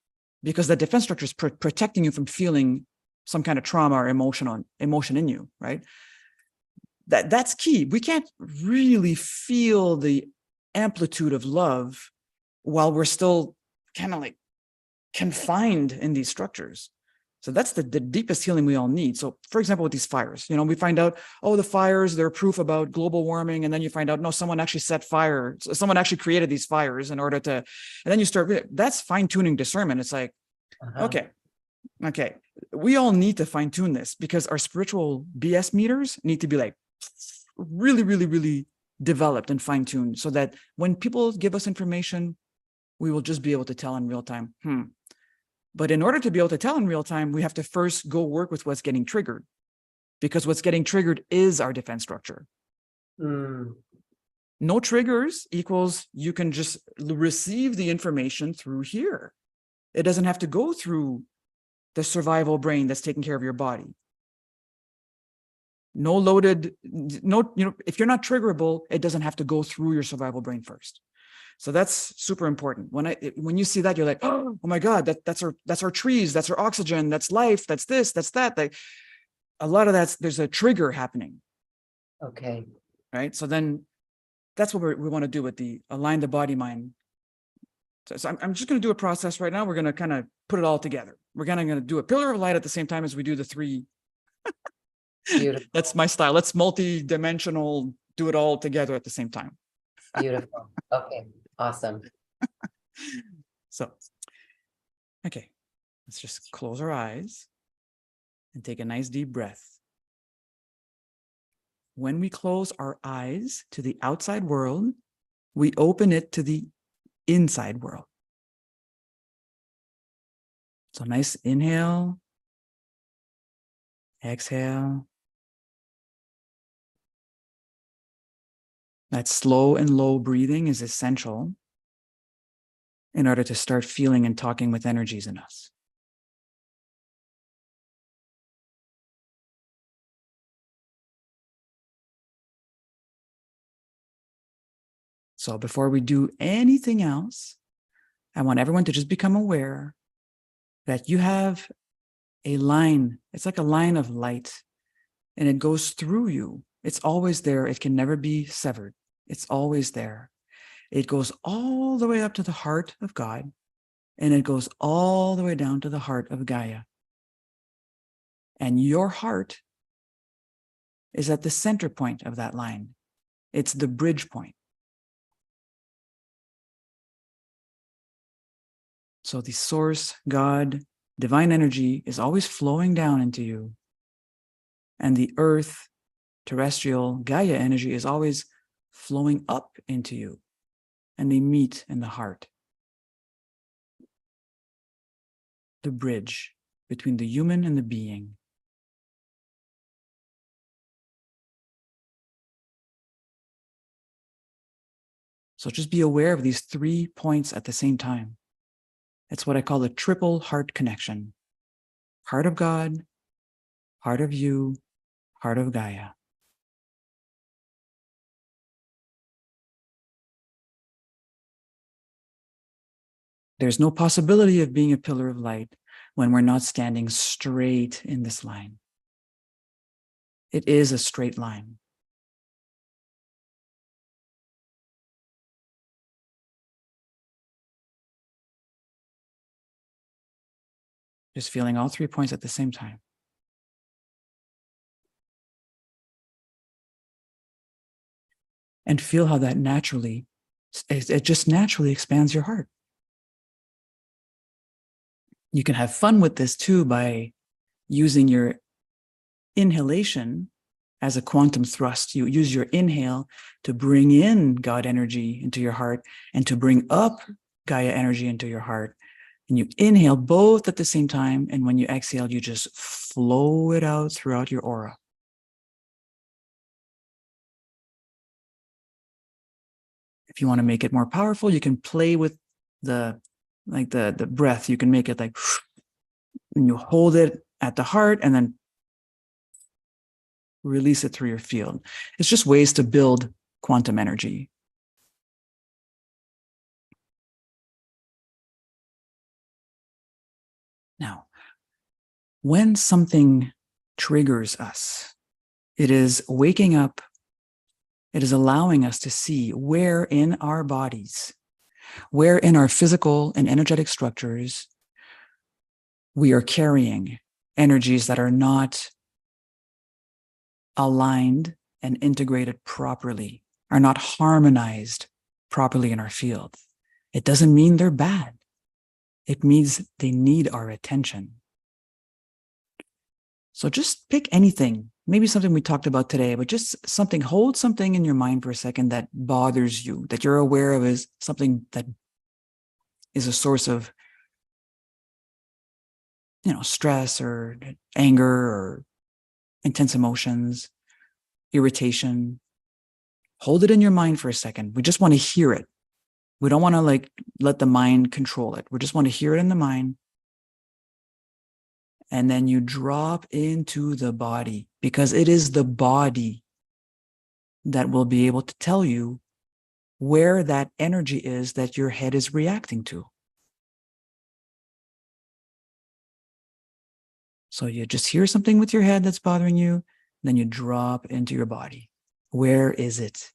because the defense structure is protecting you from feeling some kind of trauma or emotion in you, right? That's key. We can't really feel the amplitude of love while we're still kind of like confined in these structures. So that's the deepest healing we all need. So for example, with these fires, we find out, oh, the fires, they're proof about global warming. And then you find out, no, someone actually set fire. Someone actually created these fires in order to, and then you start, that's fine tuning discernment. It's like, okay, we all need to fine tune this, because our spiritual BS meters need to be like really, really, really developed and fine tuned, so that when people give us information, we will just be able to tell in real time. But in order to be able to tell in real time, we have to first go work with what's getting triggered, because what's getting triggered is our defense structure. No triggers equals you can just receive the information through here. It doesn't have to go through the survival brain that's taking care of your body. No loaded, no, if you're not triggerable, it doesn't have to go through your survival brain first. So that's super important. When you see that, you're like, oh my God, that's our trees, that's our oxygen, that's life, that's this, that's that. Like, a lot of there's a trigger happening. Okay. Right. So then that's what we want to do with the align the body mind. So I'm just going to do a process right now. We're going to kind of put it all together. We're going to do a pillar of light at the same time as we do the three. Beautiful. That's my style. Let's multi-dimensional, do it all together at the same time. Beautiful. Okay. Awesome. So, okay, let's just close our eyes and take a nice deep breath. When we close our eyes to the outside world, we open it to the inside world. So nice inhale, exhale. That slow and low breathing is essential in order to start feeling and talking with energies in us. So before we do anything else, I want everyone to just become aware that you have a line. It's like a line of light, and it goes through you. It's always there. It can never be severed. It's always there. It goes all the way up to the heart of God, and it goes all the way down to the heart of Gaia. And your heart is at the center point of that line. It's the bridge point. So the source, God, divine energy is always flowing down into you. And the earth, terrestrial, Gaia energy is always flowing up into you. And they meet in the heart. The bridge between the human and the being. So just be aware of these 3 points at the same time. It's what I call a triple heart connection. Heart of God, heart of you, heart of Gaia. There's no possibility of being a pillar of light when we're not standing straight in this line. It is a straight line. Just feeling all 3 points at the same time. And feel how that naturally, it just naturally expands your heart. You can have fun with this too by using your inhalation as a quantum thrust. You use your inhale to bring in God energy into your heart and to bring up Gaia energy into your heart. And you inhale both at the same time. And when you exhale, you just flow it out throughout your aura. If you want to make it more powerful, you can play with the breath. You can make it like, and you hold it at the heart and then release it through your field. It's just ways to build quantum energy. Now, when something triggers us, it is waking up, it is allowing us to see where in our bodies, where in our physical and energetic structures, we are carrying energies that are not aligned and integrated properly, are not harmonized properly in our field. It doesn't mean they're bad. It means they need our attention. So just pick anything, maybe something we talked about today, but just something, hold something in your mind for a second that bothers you, that you're aware of as something that is a source of, stress or anger or intense emotions, irritation. Hold it in your mind for a second. We just want to hear it. We don't want to let the mind control it. We just want to hear it in the mind. And then you drop into the body, because it is the body that will be able to tell you where that energy is that your head is reacting to. So you just hear something with your head that's bothering you, then you drop into your body. Where is it?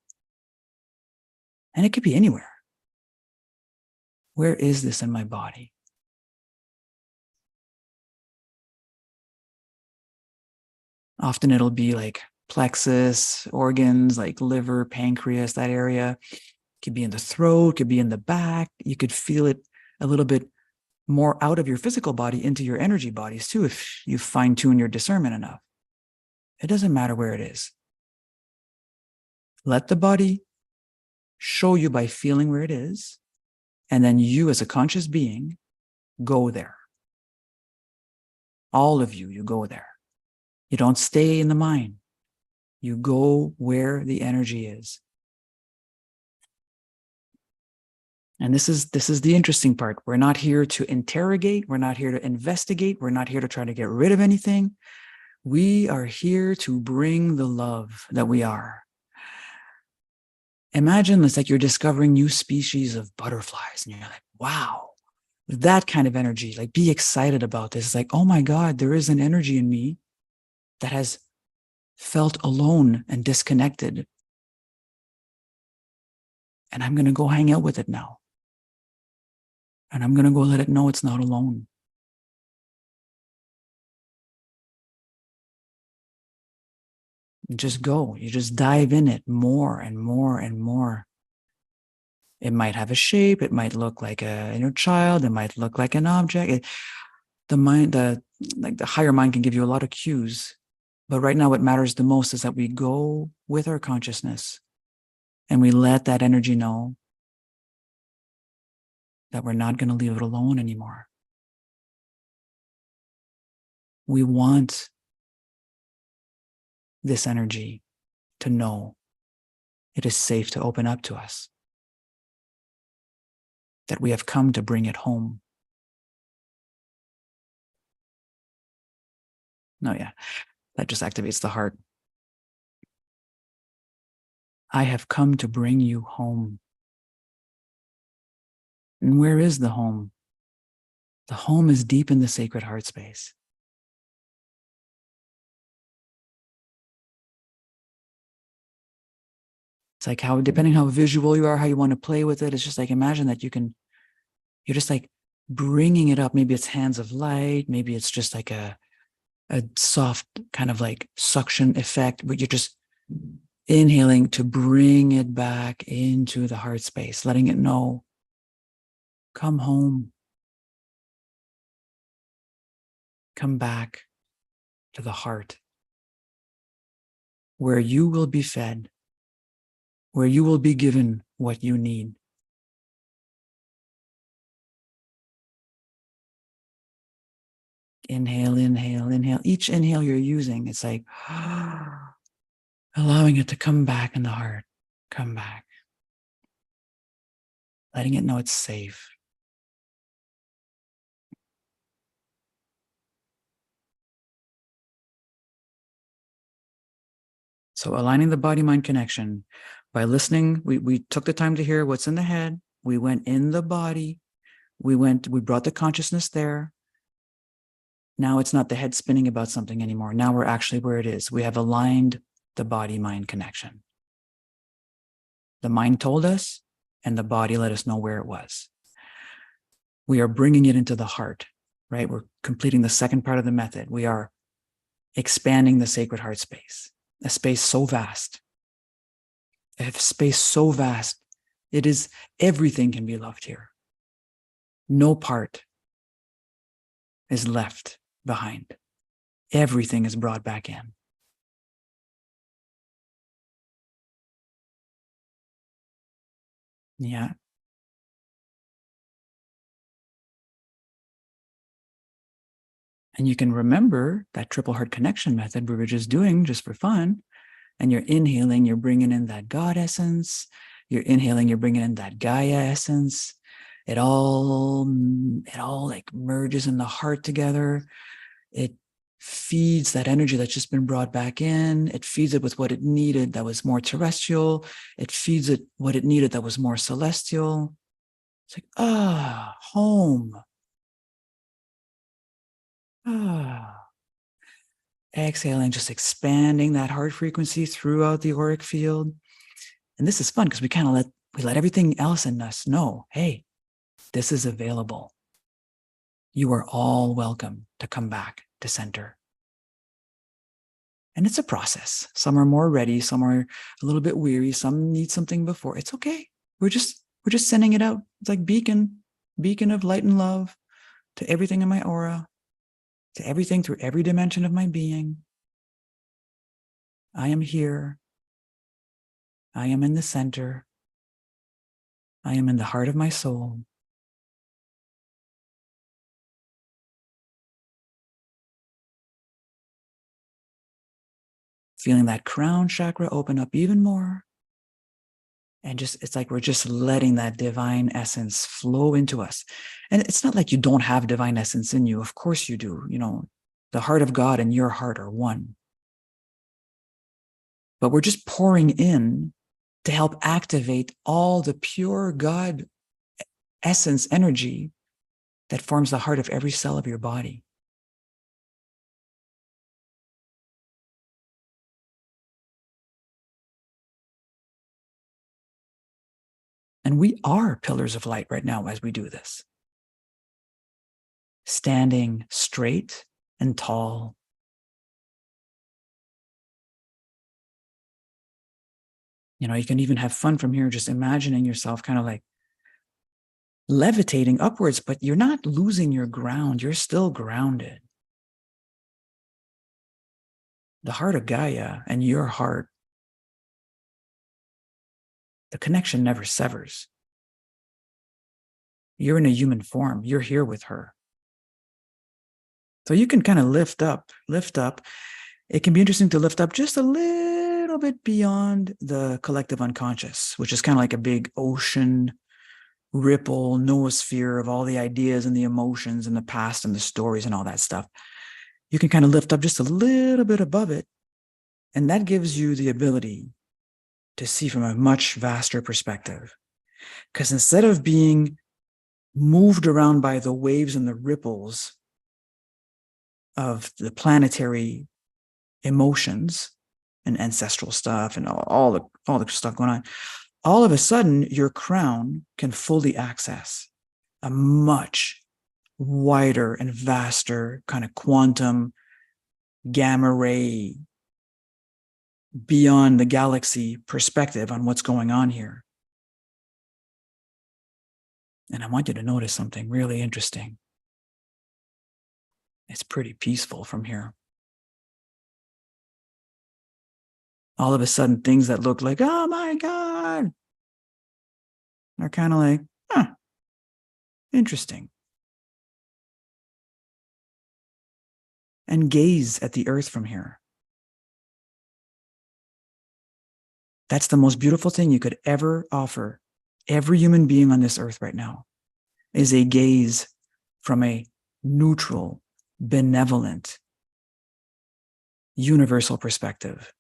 And it could be anywhere. Where is this in my body? Often it'll be like plexus, organs like liver, pancreas, that area. It could be in the throat, could be in the back. You could feel it a little bit more out of your physical body into your energy bodies too, if you fine-tune your discernment enough. It doesn't matter where it is. Let the body show you by feeling where it is, and then you as a conscious being, go there. All of you, you go there. You don't stay in the mind. You go where the energy is. And this is the interesting part. We're not here to interrogate. We're not here to investigate. We're not here to try to get rid of anything. We are here to bring the love that we are. Imagine it's like you're discovering new species of butterflies and you're like, wow, that kind of energy, like be excited about this. It's like, oh my God, there is an energy in me that has felt alone and disconnected. And I'm going to go hang out with it now. And I'm going to go let it know it's not alone. And just go. You just dive in it more and more and more. It might have a shape. It might look like a inner child. It might look like an object. The higher mind can give you a lot of cues. But right now, what matters the most is that we go with our consciousness and we let that energy know that we're not going to leave it alone anymore. We want this energy to know it is safe to open up to us, that we have come to bring it home. No, yeah, that just activates the heart. I have come to bring you home. And where is the home? The home is deep in the sacred heart space. It's like how, depending how visual you are, how you want to play with it, it's just like, imagine that you're just like bringing it up. Maybe it's hands of light. Maybe it's just like a soft kind of like suction effect, but you're just inhaling to bring it back into the heart space, letting it know, come home. Come back to the heart, where you will be fed, where you will be given what you need. Inhale, inhale, inhale. Each inhale you're using, it's like allowing it to come back in the heart, come back. Letting it know it's safe. So aligning the body-mind connection by listening, we took the time to hear what's in the head. We went in the body. We brought the consciousness there. Now it's not the head spinning about something anymore. Now we're actually where it is. We have aligned the body-mind connection. The mind told us, and the body let us know where it was. We are bringing it into the heart, right? We're completing the second part of the method. We are expanding the sacred heart space, a space so vast. A space so vast, it is, everything can be loved here. No part is left behind. Everything is brought back in. Yeah. And you can remember that triple heart connection method we were just doing just for fun. And you're inhaling, you're bringing in that God essence. You're inhaling, you're bringing in that Gaia essence. It all like merges in the heart together. It feeds that energy that's just been brought back in. It feeds it with what it needed that was more terrestrial. It feeds it what it needed that was more celestial. It's like, home. Exhaling, just expanding that heart frequency throughout the auric field. And this is fun because we kind of let everything else in us know, hey, this is available. You are all welcome to come back to center. And it's a process. Some are more ready, some are a little bit weary, some need something before. It's okay. We're just sending it out. It's like beacon of light and love to everything in my aura, to everything through every dimension of my being. I am here. I am in the center. I am in the heart of my soul. Feeling that crown chakra open up even more. And it's like we're just letting that divine essence flow into us. And it's not like you don't have divine essence in you. Of course you do. You know, the heart of God and your heart are one. But we're just pouring in to help activate all the pure God essence energy that forms the heart of every cell of your body. And we are pillars of light right now as we do this. Standing straight and tall. You know, you can even have fun from here, just imagining yourself kind of like levitating upwards, but you're not losing your ground. You're still grounded. The heart of Gaia and your heart, the connection never severs. You're in a human form. You're here with her. So you can kind of lift up. It can be interesting to lift up just a little bit beyond the collective unconscious, which is kind of like a big ocean ripple noosphere of all the ideas and the emotions and the past and the stories and all that stuff. You can kind of lift up just a little bit above it. And that gives you the ability to see from a much vaster perspective. Because instead of being moved around by the waves and the ripples of the planetary emotions and ancestral stuff and all the stuff going on, all of a sudden your crown can fully access a much wider and vaster kind of quantum gamma ray beyond the galaxy perspective on what's going on here. And I want you to notice something really interesting. It's pretty peaceful from here. All of a sudden, things that look like, oh my God, are kind of like, huh, interesting. And gaze at the earth from here. That's the most beautiful thing you could ever offer every human being on this earth right now, is a gaze from a neutral, benevolent, universal perspective.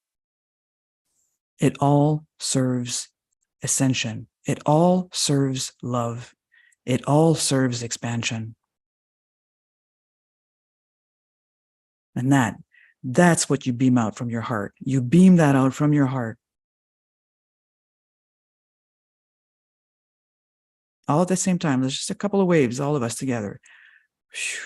It all serves ascension. It all serves love. It all serves expansion. And that's what you beam out from your heart. You beam that out from your heart. All at the same time. There's just a couple of waves, all of us together. Whew.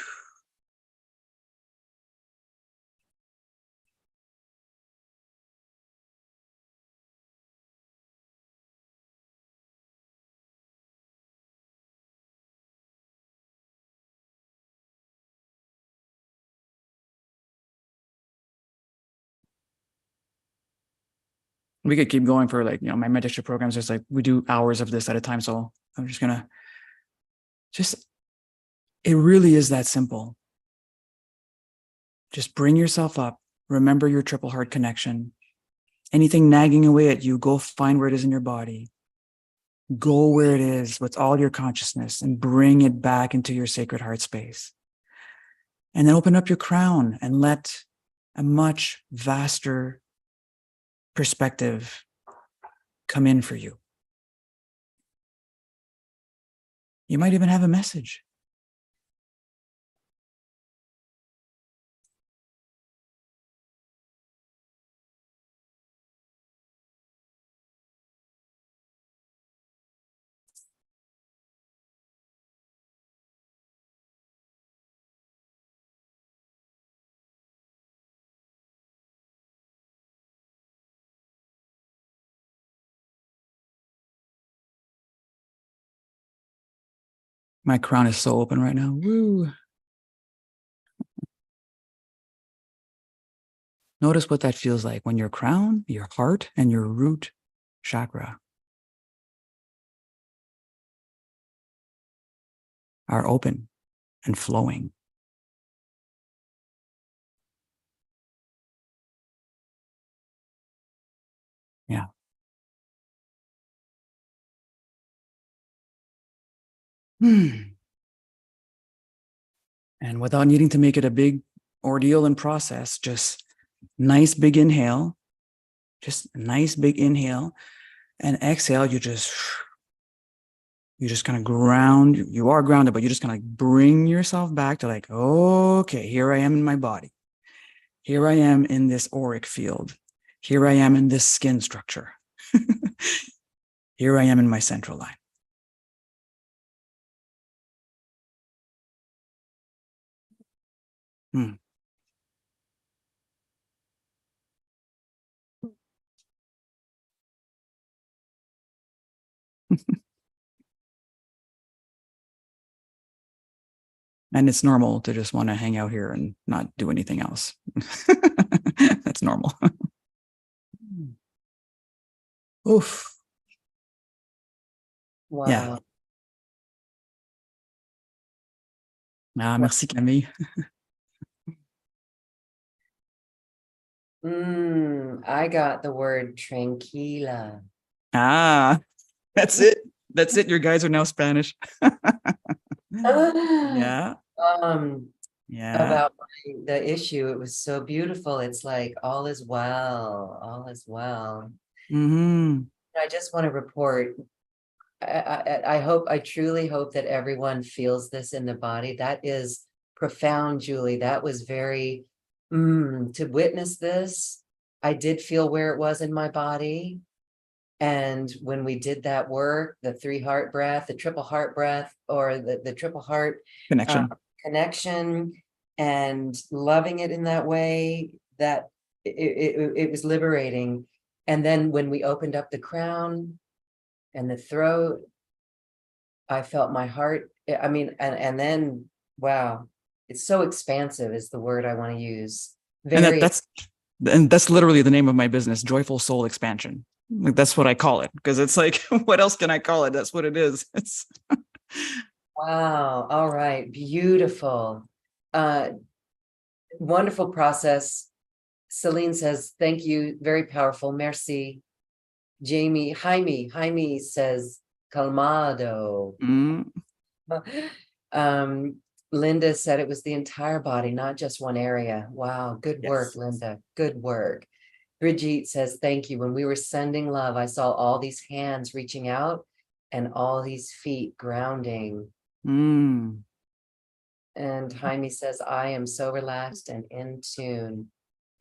We could keep going for like, my mentorship programs. There's like, we do hours of this at a time. So I'm just going to it really is that simple. Just bring yourself up. Remember your triple heart connection. Anything nagging away at you, go find where it is in your body. Go where it is with all your consciousness and bring it back into your sacred heart space. And then open up your crown and let a much vaster perspective come in for you. You might even have a message. My crown is so open right now. Woo. Notice what that feels like when your crown, your heart, and your root chakra are open and flowing. Yeah. And without needing to make it a big ordeal and process, just nice big inhale, just a nice big inhale. And exhale, you just kind of ground. You are grounded, but you just kind of like bring yourself back to like, okay, here I am in my body. Here I am in this auric field. Here I am in this skin structure. Here I am in my central line. Hmm. And it's normal to just want to hang out here and not do anything else. That's normal. Oof. Wow. Yeah. Ah, merci Camille. I got the word tranquila. Ah, that's it. That's it. Your guys are now Spanish. Yeah. Yeah. About the issue, it was so beautiful. It's like all is well, all is well. Mm-hmm. I just want to report. I hope, I truly hope that everyone feels this in the body. That is profound, Julie. That was very, to witness this. I did feel where it was in my body. And when we did that work, the 3 heart breath, the triple heart breath, or the triple heart Connection. connection, and loving it in that way, that it was liberating. And then when we opened up the crown and the throat, I felt my heart. I mean, and then, wow, it's so expansive is the word I want to use. And Very. that's literally the name of my business, Joyful Soul Expansion. Like, that's what I call it, because it's like, what else can I call it? That's what it is. It's Wow. All right. Beautiful. Wonderful process. Celine says, thank you. Very powerful. Merci. Jaime says, calmado. mm, Um, Linda said it was the entire body, not just one area. Wow. Good work, yes. Linda. Good work. Brigitte says, thank you. When we were sending love, I saw all these hands reaching out and all these feet grounding. Mm. And Jaime says, I am so relaxed and in tune.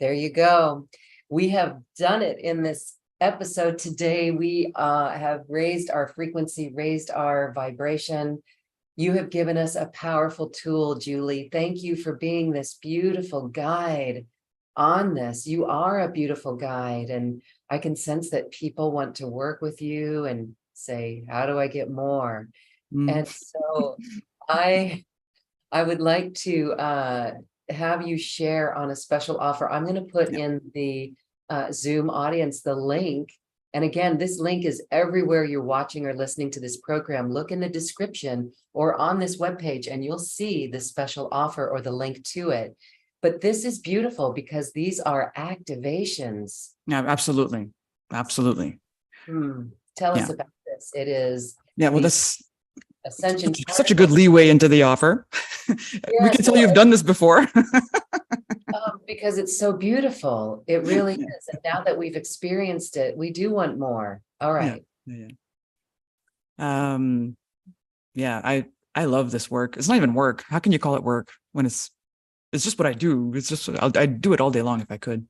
There you go. We have done it in this episode today. We have raised our frequency, raised our vibration. You have given us a powerful tool, Julie. Thank you for being this beautiful guide on this. You are a beautiful guide, and I can sense that people want to work with you and say, how do I get more? Mm. And so I would like to have you share on a special offer. I'm going to put in the Zoom audience the link. And again, this link is everywhere you're watching or listening to this program. Look in the description or on this webpage, and you'll see the special offer or the link to it. But this is beautiful because these are activations. Yeah, absolutely. Absolutely. Tell us Yeah. about this. It is Yeah. Well, the that's Ascension. such a good leeway into the offer. We can Yes, tell well, you've done this before. because it's so beautiful. It really is. And now that we've experienced it, we do want more. All right. Yeah. Yeah, I love this work. It's not even work. How can you call it work when it's just what I do? It's just I'd do it all day long if I could.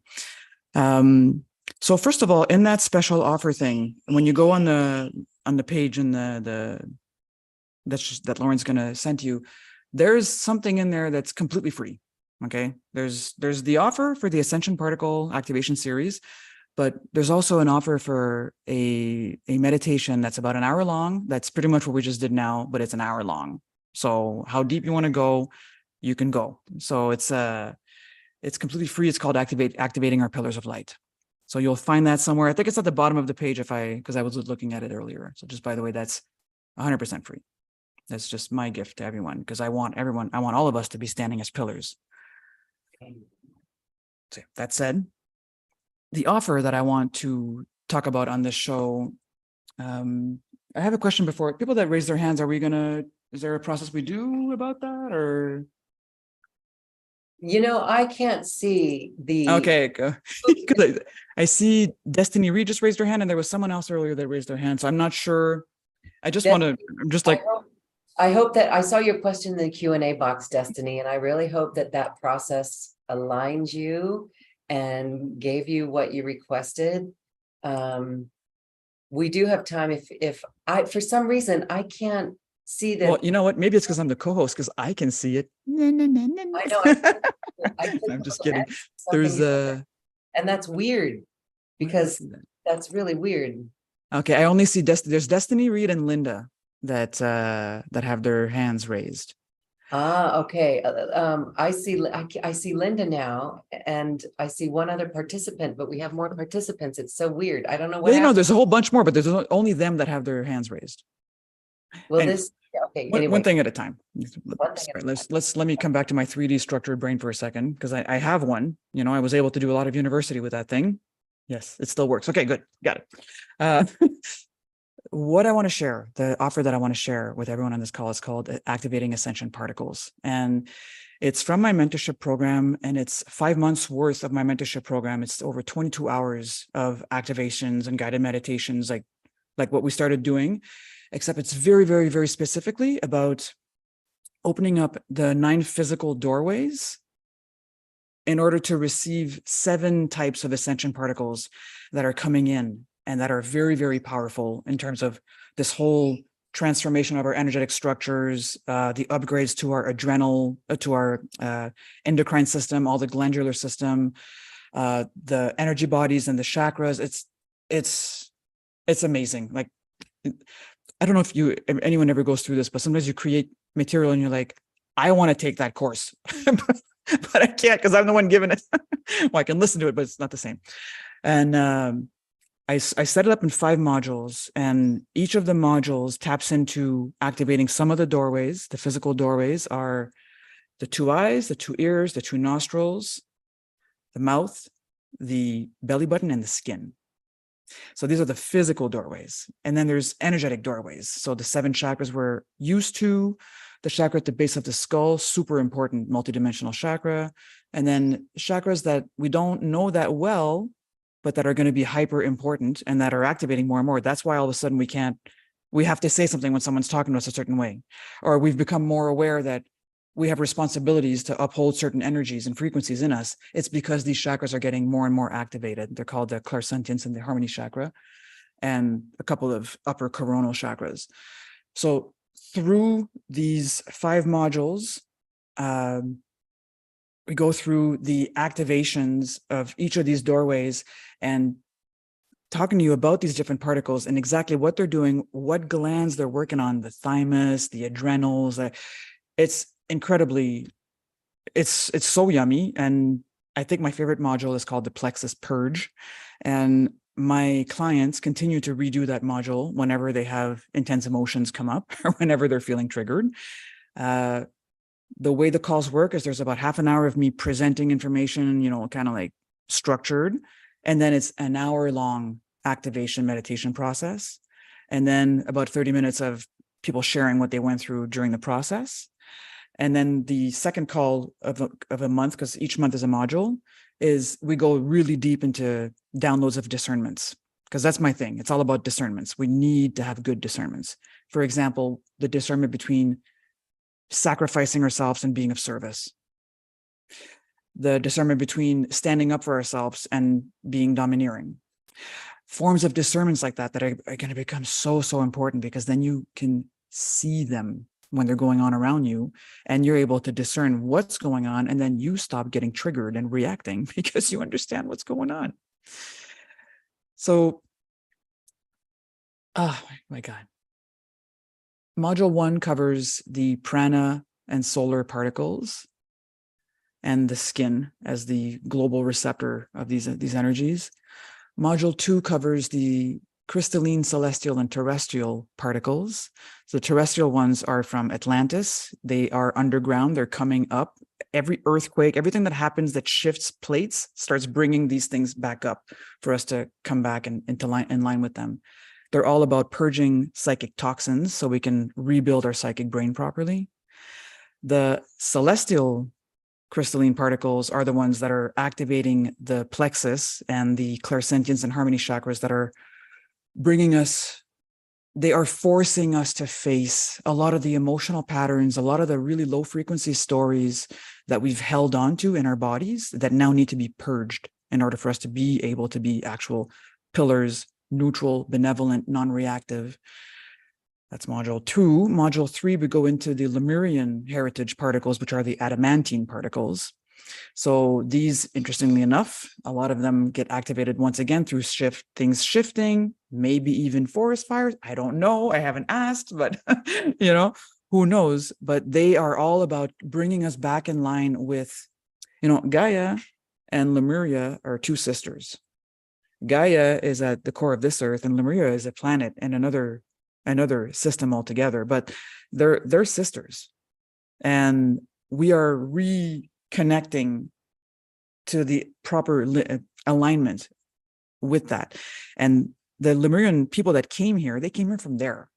So first of all, in that special offer thing, when you go on the page in that Lauren's gonna send you, there's something in there that's completely free. Okay, there's the offer for the Ascension Particle Activation Series, but there's also an offer for a meditation that's about an hour long. That's pretty much what we just did now, but it's an hour long. So how deep you want to go, you can go. So it's completely free. It's called Activating Our Pillars of Light. So you'll find that somewhere. I think it's at the bottom of the page because I was looking at it earlier. So just by the way, that's 100% free. That's just my gift to everyone, because I want all of us to be standing as pillars. So that said, the offer that I want to talk about on this show, I have a question before people that raise their hands. Is there a process we do about that, or? I can't see the. Okay, because I see Destiny Reed just raised her hand, and there was someone else earlier that raised their hand. So I'm not sure. I just want to. I'm just like. I hope that I saw your question in the Q&A box, Destiny, and I really hope that that process aligned you and gave you what you requested. We do have time if I, for some reason, I can't see that. Well, you know what? Maybe it's because I'm the co-host because I can see it. I know. I'm just kidding. There's a. And that's weird because that's really weird. Okay, I only see there's Destiny Reed and Linda that have their hands raised. Okay. I see Linda now, and I see one other participant, but we have more participants. It's so weird. I don't know what happened. There's a whole bunch more, but there's only them that have their hands raised. Well, anyway, okay. One, Anyway, one thing at a time. Let me come back to my 3D structured brain for a second because I have one. I was able to do a lot of university with that thing. Yes, it still works. Okay, good. Got it. What I want to share, the offer that I want to share with everyone on this call is called Activating Ascension Particles. And it's from my mentorship program, and it's 5 months worth of my mentorship program. It's over 22 hours of activations and guided meditations, like what we started doing, except it's very, very, very specifically about opening up the 9 physical doorways in order to receive 7 types of ascension particles that are coming in and that are very, very powerful in terms of this whole transformation of our energetic structures, the upgrades to our adrenal, to our endocrine system, all the glandular system, the energy bodies and the chakras. It's amazing. Like, I don't know if anyone ever goes through this, but sometimes you create material and you're like, I want to take that course, but I can't because I'm the one giving it. Well, I can listen to it, but it's not the same. And I set it up in 5 modules, and each of the modules taps into activating some of the doorways. The physical doorways are the 2 eyes, the 2 ears, the 2 nostrils, the mouth, the belly button, and the skin. So these are the physical doorways. And then there's energetic doorways. So the 7 chakras we're used to, the chakra at the base of the skull, super important multidimensional chakra. And then chakras that we don't know that well, but that are going to be hyper important and that are activating more and more. That's why all of a sudden we have to say something when someone's talking to us a certain way, or we've become more aware that we have responsibilities to uphold certain energies and frequencies in us. It's because these chakras are getting more and more activated. They're called the clairsentience and the harmony chakra, and a couple of upper coronal chakras. So through these 5 modules, we go through the activations of each of these doorways and talking to you about these different particles and exactly what they're doing, what glands they're working on, the thymus, the adrenals. It's incredibly, it's so yummy. And I think my favorite module is called the plexus purge. And my clients continue to redo that module whenever they have intense emotions come up or whenever they're feeling triggered. The way the calls work is there's about half an hour of me presenting information, kind of like structured. And then it's an hour-long activation meditation process. And then about 30 minutes of people sharing what they went through during the process. And then the second call of a month, because each month is a module, is we go really deep into downloads of discernments, because that's my thing. It's all about discernments. We need to have good discernments. For example, the discernment between sacrificing ourselves and being of service. The discernment between standing up for ourselves and being domineering. Forms of discernments like that are going to become so, so important, because then you can see them when they're going on around you, and you're able to discern what's going on, and then you stop getting triggered and reacting because you understand what's going on. So, oh my God. Module 1 covers the prana and solar particles and the skin as the global receptor of these energies. Module 2 covers the crystalline, celestial, and terrestrial particles. So the terrestrial ones are from Atlantis. They are underground. They're coming up. Every earthquake, everything that happens that shifts plates starts bringing these things back up for us to come back and in line with them. They're all about purging psychic toxins so we can rebuild our psychic brain properly. The celestial crystalline particles are the ones that are activating the plexus and the clairsentience and harmony chakras that are bringing us, they are forcing us to face a lot of the emotional patterns, a lot of the really low frequency stories that we've held on to in our bodies that now need to be purged in order for us to be able to be actual pillars, neutral, benevolent, non-reactive. That's module 2. Module 3, we go into the Lemurian heritage particles, which are the adamantine particles. So these, interestingly enough, a lot of them get activated once again through things shifting, maybe even forest fires. I don't know. I haven't asked, but who knows? But they are all about bringing us back in line with, Gaia and Lemuria are two sisters. Gaia is at the core of this earth, and Lemuria is a planet and another system altogether, but they're sisters. And we are reconnecting to the proper alignment with that. And the Lemurian people that came here, they came here from there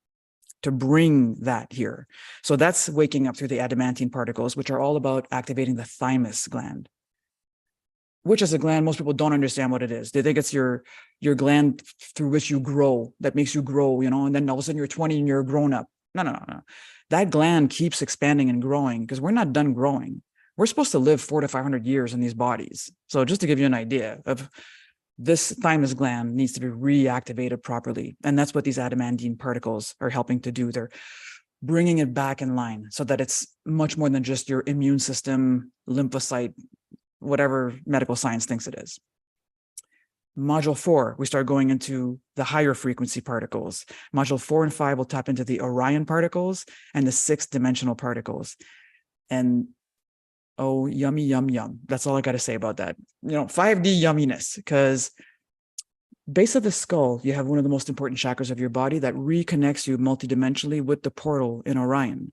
to bring that here. So that's waking up through the adamantine particles, which are all about activating the thymus gland, which is a gland most people don't understand what it is. They think it's your gland through which you grow, that makes you grow, and then all of a sudden you're 20 and you're a grown up. No. That gland keeps expanding and growing because we're not done growing. We're supposed to live 400 to 500 years in these bodies. So just to give you an idea of this thymus gland needs to be reactivated properly. And that's what these adamantine particles are helping to do. They're bringing it back in line so that it's much more than just your immune system, lymphocyte, whatever medical science thinks it is. Module 4, we start going into the higher frequency particles. Module 4 and 5 will tap into the Orion particles and the 6th dimensional particles. And oh, yummy, yum, yum. That's all I got to say about that. 5D yumminess, because base of the skull, you have one of the most important chakras of your body that reconnects you multidimensionally with the portal in Orion.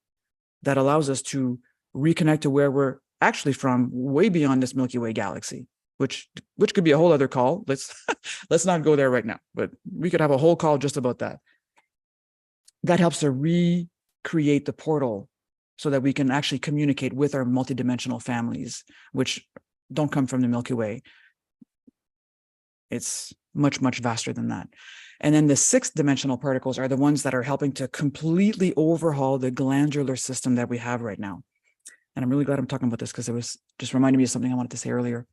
That allows us to reconnect to where we're actually from, way beyond this Milky Way galaxy, which could be a whole other call. Let's not go there right now, but we could have a whole call just about that. That helps to recreate the portal so that we can actually communicate with our multidimensional families, which don't come from the Milky Way. It's much, much vaster than that. And then the 6th dimensional particles are the ones that are helping to completely overhaul the glandular system that we have right now. And I'm really glad I'm talking about this because it was just reminding me of something I wanted to say earlier.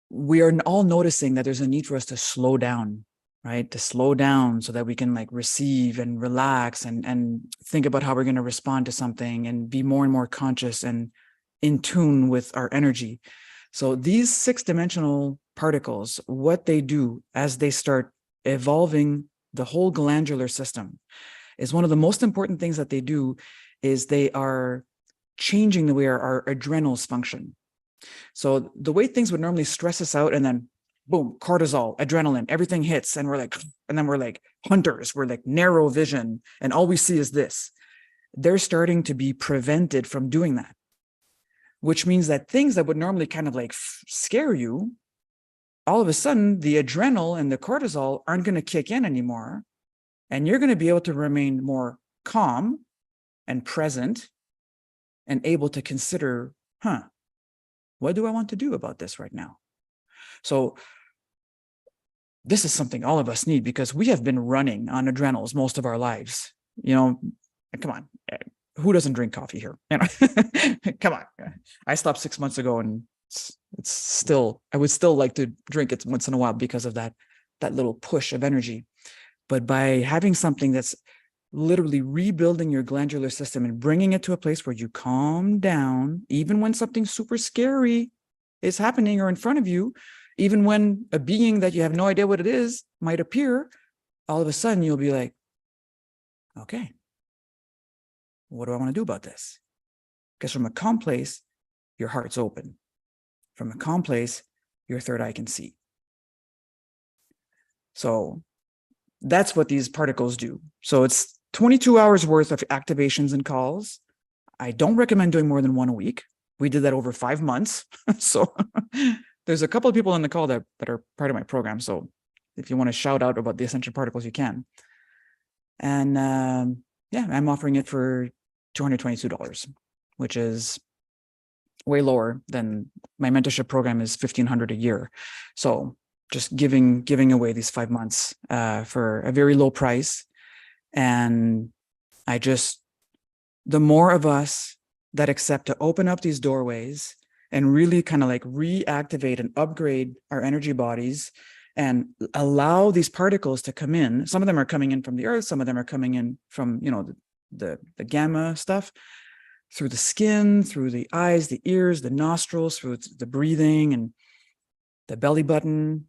We are all noticing that there's a need for us to slow down, right? To slow down so that we can receive and relax and think about how we're going to respond to something and be more and more conscious and in tune with our energy. So these 6th dimensional particles, what they do as they start evolving the whole glandular system is one of the most important things that they do is they are changing the way our adrenals function. So the way things would normally stress us out and then boom, cortisol, adrenaline, everything hits and we're like hunters, we're like narrow vision and all we see is this. They're starting to be prevented from doing that, which means that things that would normally kind of scare you, all of a sudden the adrenal and the cortisol aren't going to kick in anymore. And you're going to be able to remain more calm and present and able to consider, what do I want to do about this right now? So this is something all of us need because we have been running on adrenals most of our lives. Come on, who doesn't drink coffee here? Come on. I stopped 6 months ago and it's still, I would still like to drink it once in a while because of that little push of energy. But by having something that's literally rebuilding your glandular system and bringing it to a place where you calm down, even when something super scary is happening or in front of you, even when a being that you have no idea what it is might appear, all of a sudden you'll be like, okay, what do I want to do about this? Because from a calm place, your heart's open. From a calm place, your third eye can see. So that's what these particles do. So it's 22 hours worth of activations and calls. I don't recommend doing more than one a week. We did that over 5 months. So there's a couple of people on the call that are part of my program. So if you want to shout out about the Ascension particles, you can. And I'm offering it for $222. which is way lower than my mentorship program is $1,500 a year. So just giving away these 5 months for a very low price. And the more of us that accept to open up these doorways and really kind of like reactivate and upgrade our energy bodies and allow these particles to come in. Some of them are coming in from the earth. Some of them are coming in from, the gamma stuff, through the skin, through the eyes, the ears, the nostrils, through the breathing and the belly button.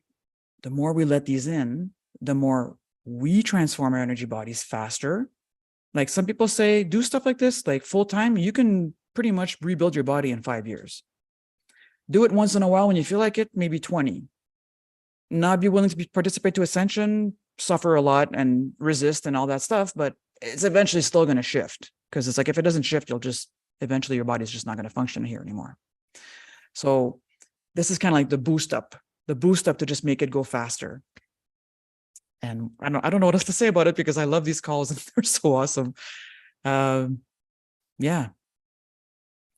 The more we let these in, the more we transform our energy bodies faster. Like some people say, do stuff like this, like full time, you can pretty much rebuild your body in 5 years. Do it once in a while when you feel like it, maybe 20. Not be willing to participate to Ascension, suffer a lot and resist and all that stuff, but it's eventually still going to shift, because it's like if it doesn't shift, eventually your body's just not going to function here anymore. So this is kind of like the boost up to just make it go faster. And I don't know what else to say about it, because I love these calls and they're so awesome. Yeah.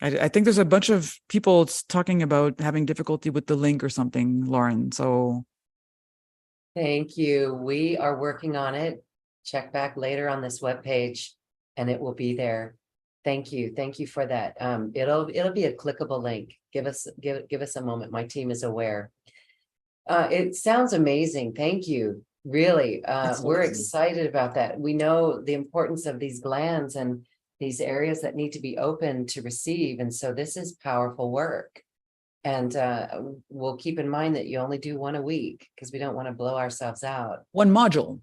I think there's a bunch of people talking about having difficulty with the link or something, Lauren. So Thank you. We are working on it. Check back later on this webpage and it will be there. Thank you. Thank you for that. It'll be a clickable link. Give us a moment. My team is aware. It sounds amazing. Thank you. Really. We're excited about that. We know the importance of these glands and these areas that need to be open to receive. And so this is powerful work. And we'll keep in mind that you only do one a week, because we don't want to blow ourselves out. One module.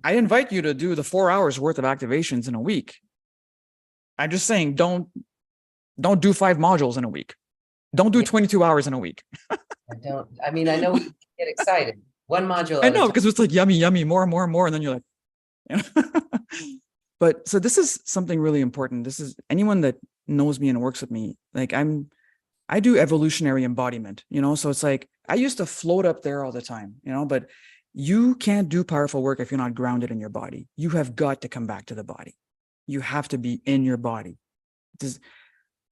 I invite you to do the 4 hours worth of activations in a week. I'm just saying, don't do 5 modules in a week. Don't do 22 hours in a week. I know we get excited. One module. I know, because it's like yummy, yummy, more and more and more. And then you're like, but so this is something really important. This is anyone that knows me and works with me. Like I do evolutionary embodiment, so it's like, I used to float up there all the time, but you can't do powerful work if you're not grounded in your body. You have got to come back to the body. You have to be in your body.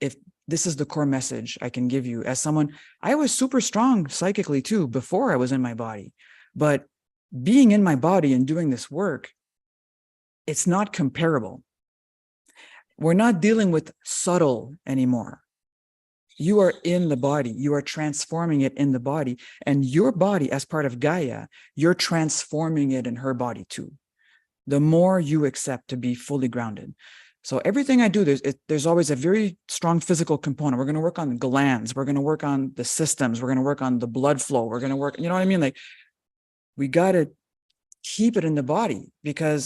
If this is the core message I can give you as someone, I was super strong psychically too, before I was in my body, but being in my body and doing this work, it's not comparable. We're not dealing with subtle anymore. You are in the body. You are transforming it in the body, and your body, as part of Gaia, you're transforming it in her body too. The more you accept to be fully grounded. So everything I do, there's always a very strong physical component. We're going to work on the glands. We're going to work on the systems. We're going to work on the blood flow. We're going to work, you know what I mean? Like, we got to keep it in the body,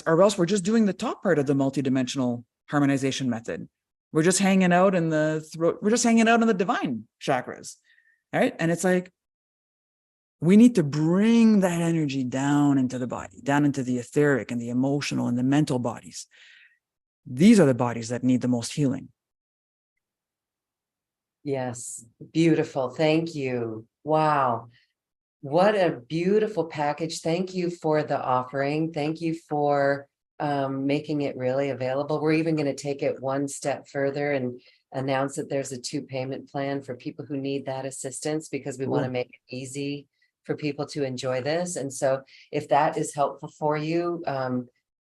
or else we're just doing the top part of the multidimensional harmonization method. We're just hanging out in the throat. We're just hanging out in the divine chakras. Right. And it's like, we need to bring that energy down into the body, down into the etheric and the emotional and the mental bodies. These are the bodies that need the most healing. Yes. Beautiful. Thank you. Wow. What a beautiful package. Thank you for the offering. Thank you for making it really available. We're even going to take it one step further and announce that there's a 2-payment plan for people who need that assistance, because we want to make it easy for people to enjoy this. And so if that is helpful for you,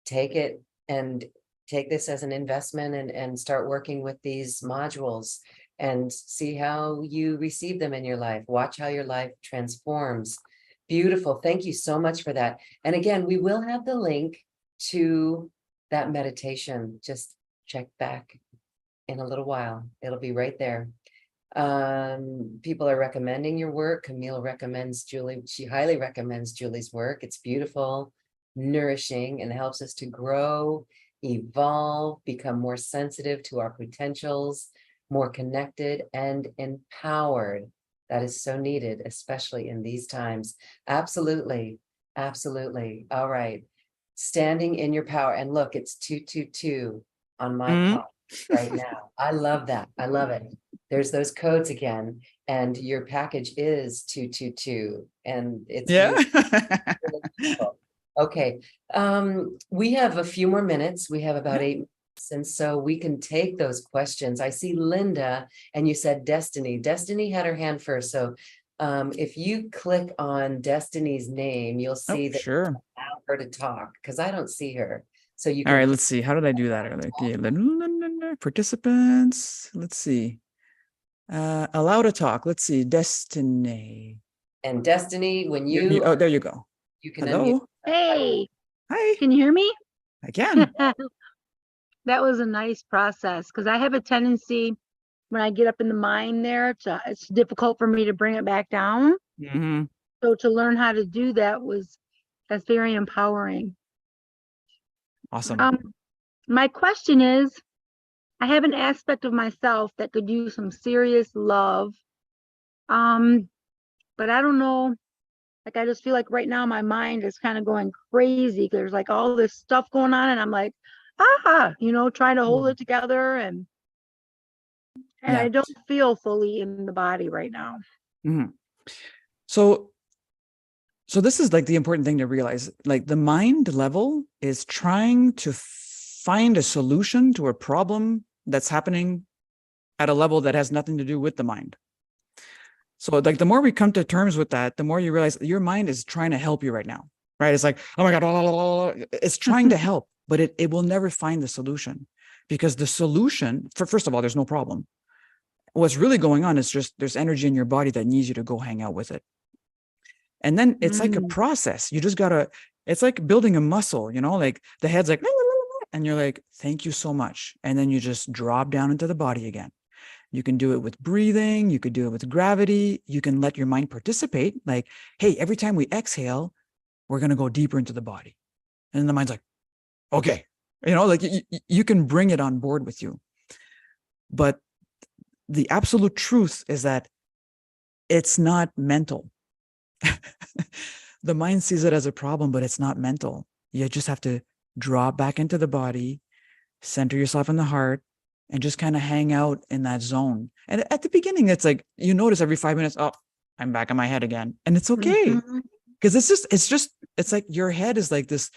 take it and take this as an investment and start working with these modules and see how you receive them in your life. Watch how your life transforms. Beautiful. Thank you so much for that. And again, we will have the link to that meditation. Just check back in a little while. It'll be right there. People are recommending your work. Camille recommends Julie. She highly recommends Julie's work. It's beautiful, nourishing, and helps us to grow, evolve, become more sensitive to our potentials, more connected and empowered. That is so needed, especially in these times. Absolutely. Absolutely. All right. Standing in your power. And look, it's 222 on my clock right now. I love that. I love it. There's those codes again, and your package is 222, and it's beautiful. Okay. We have a few more minutes. We have about 8 minutes And so we can take those questions. I see Linda, and you said Destiny. Destiny had her hand first. So if you click on Destiny's name, you'll Oh, see that sure. allow her to talk, because I don't see her. So you All right, can let's see. How did I do that earlier? Okay, participants. Let's see. Allow to talk. Let's see. Destiny. and Destiny, when you Oh, there you go. you can unmute. Hello. Hey, Hi. can you hear me? I can. That was a nice process because I have a tendency when I get up in the mind there, it's difficult for me to bring it back down. Hmm. So to learn how to do that's very empowering. Awesome. My question is, I have an aspect of myself that could use some serious love. But I don't know, like I just feel like right now my mind is kind of going crazy. There's like all this stuff going on, and I'm like, trying to hold it together, and Yeah. I don't feel fully in the body right now. Hmm. So this is like the important thing to realize. Like the mind level is trying to find a solution to a problem that's happening at a level that has nothing to do with the mind. So like the more we come to terms with that, the more you realize your mind is trying to help you right now, right? It's like, oh my God, blah, blah, blah, blah. It's trying to help, but it will never find the solution, because the solution, first of all, there's no problem. What's really going on is just there's energy in your body that needs you to go hang out with it. And then it's like a process. You just gotta, it's like building a muscle, like the head's like, and you're like, thank you so much. And then you just drop down into the body again. You can do it with breathing. You could do it with gravity. You can let your mind participate. Like, hey, every time we exhale, we're going to go deeper into the body. And then the mind's like, okay, like you can bring it on board with you. But the absolute truth is that it's not mental. The mind sees it as a problem, but it's not mental. You just have to drop back into the body, center yourself in the heart, and just kind of hang out in that zone. And at the beginning, it's like, you notice every 5 minutes, oh, I'm back in my head again. And it's okay. Because it's like your head is like this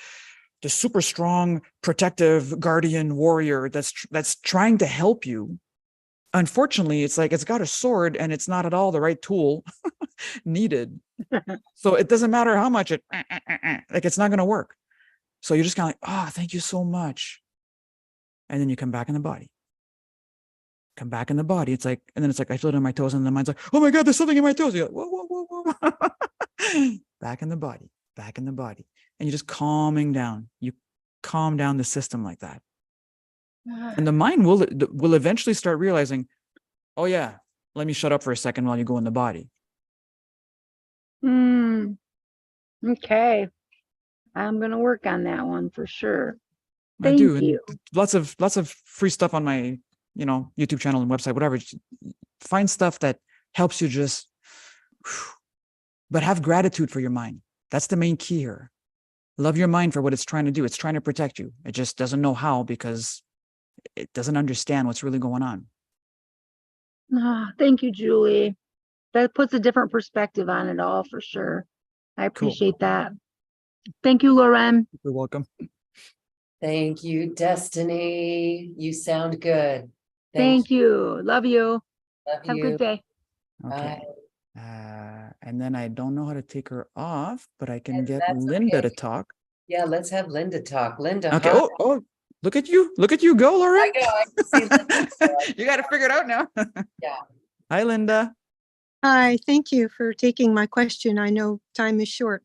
super strong, protective, guardian warrior that's trying to help you. Unfortunately, it's like it's got a sword and it's not at all the right tool needed. So it doesn't matter how much like it's not going to work. So you're just kind of like, oh, thank you so much. And then you come back in the body. It's like, and then it's like, I feel it in my toes, and the mind's like, oh my God, there's something in my toes. You're like, whoa, whoa, whoa, whoa. Back in the body. And you're just calming down. You calm down the system like that. And the mind will eventually start realizing, oh yeah, let me shut up for a second while you go in the body. Okay. I'm going to work on that one for sure. Thank you. And lots of free stuff on my, YouTube channel and website, whatever. Just find stuff that helps you just, but have gratitude for your mind. That's the main key here. Love your mind for what it's trying to do. It's trying to protect you. It just doesn't know how, because it doesn't understand what's really going on. Thank you, Julie. That puts a different perspective on it all for sure. I appreciate that. Thank you, Loren. You're welcome. Thank you, Destiny. You sound good. Thank you. Love you. Love Have you. a good day. Okay. And then I don't know how to take her off, but I can And get that's Linda okay. to talk. Yeah, let's have Linda talk. Linda, Okay. hi. Oh, look at you go, Lauren. I know. I can see Linda. You got to figure it out now. Yeah. Hi, Linda. Hi, thank you for taking my question. I know time is short.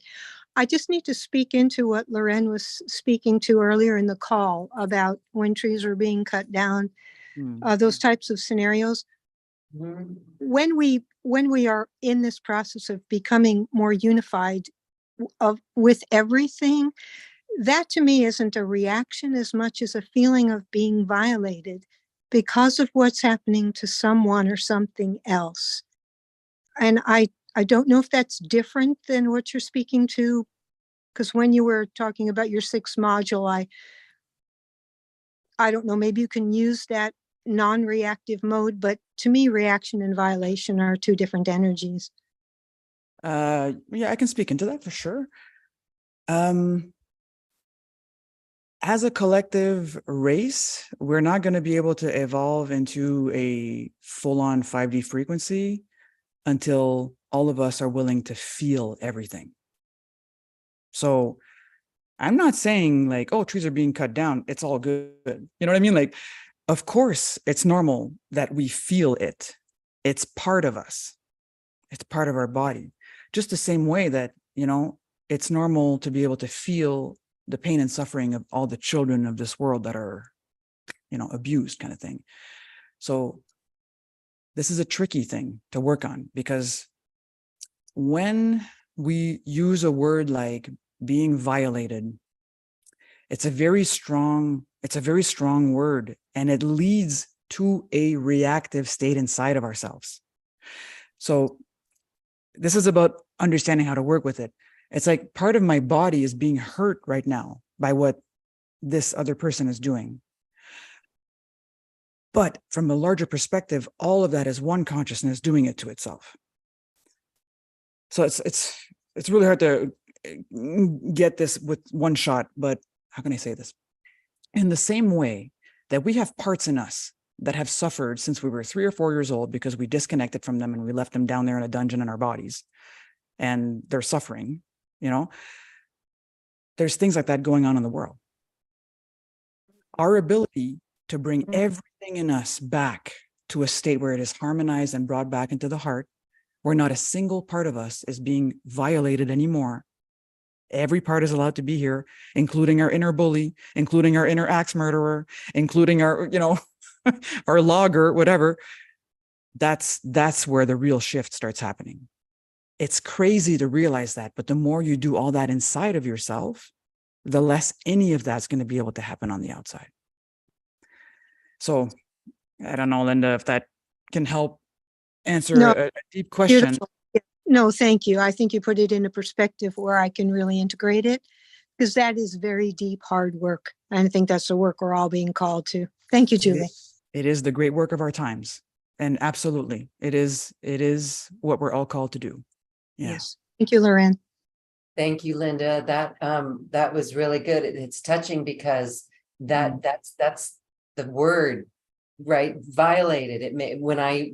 I just need to speak into what Loren was speaking to earlier in the call about when trees are being cut down, those types of scenarios. Mhm. When we are in this process of becoming more unified with everything, that to me isn't a reaction as much as a feeling of being violated because of what's happening to someone or something else. And I don't know if that's different than what you're speaking to, because when you were talking about your 6th module, I don't know, maybe you can use that non-reactive mode, but to me, reaction and violation are two different energies. Yeah, I can speak into that for sure. as a collective race, we're not going to be able to evolve into a full-on 5D frequency until all of us are willing to feel everything. So I'm not saying like, oh, trees are being cut down, it's all good. You know what I mean? Like, of course, it's normal that we feel it. It's part of us. It's part of our body. Just the same way that, you know, it's normal to be able to feel the pain and suffering of all the children of this world that are, you know, abused, kind of thing. So this is a tricky thing to work on, because when we use a word like being violated, it's a very strong word, and it leads to a reactive state inside of ourselves. So this is about understanding how to work with it. It's like part of my body is being hurt right now by what this other person is doing. But from a larger perspective, all of that is one consciousness doing it to itself. So it's really hard to get this with one shot, but how can I say this? In the same way that we have parts in us that have suffered since we were 3 or 4 years old because we disconnected from them and we left them down there in a dungeon in our bodies, and they're suffering, you know, there's things like that going on in the world. Our ability to bring everything in us back to a state where it is harmonized and brought back into the heart, where not a single part of us is being violated anymore. Every part is allowed to be here, including our inner bully, including our inner axe murderer, including our, you know, our logger, whatever. That's where the real shift starts happening. It's crazy to realize that, but the more you do all that inside of yourself, the less any of that's going to be able to happen on the outside. So I don't know, Linda, if that can help answer No, a deep question. beautiful. No, thank you. I think you put it in a perspective where I can really integrate it, because that is very deep, hard work. And I think that's the work we're all being called to. Thank you, Julie. It is the great work of our times. And absolutely, it is what we're all called to do. Yeah. Yes. Thank you, Loren. Thank you, Linda. That was really good. It's touching because that's the word, right? Violated. It may, when I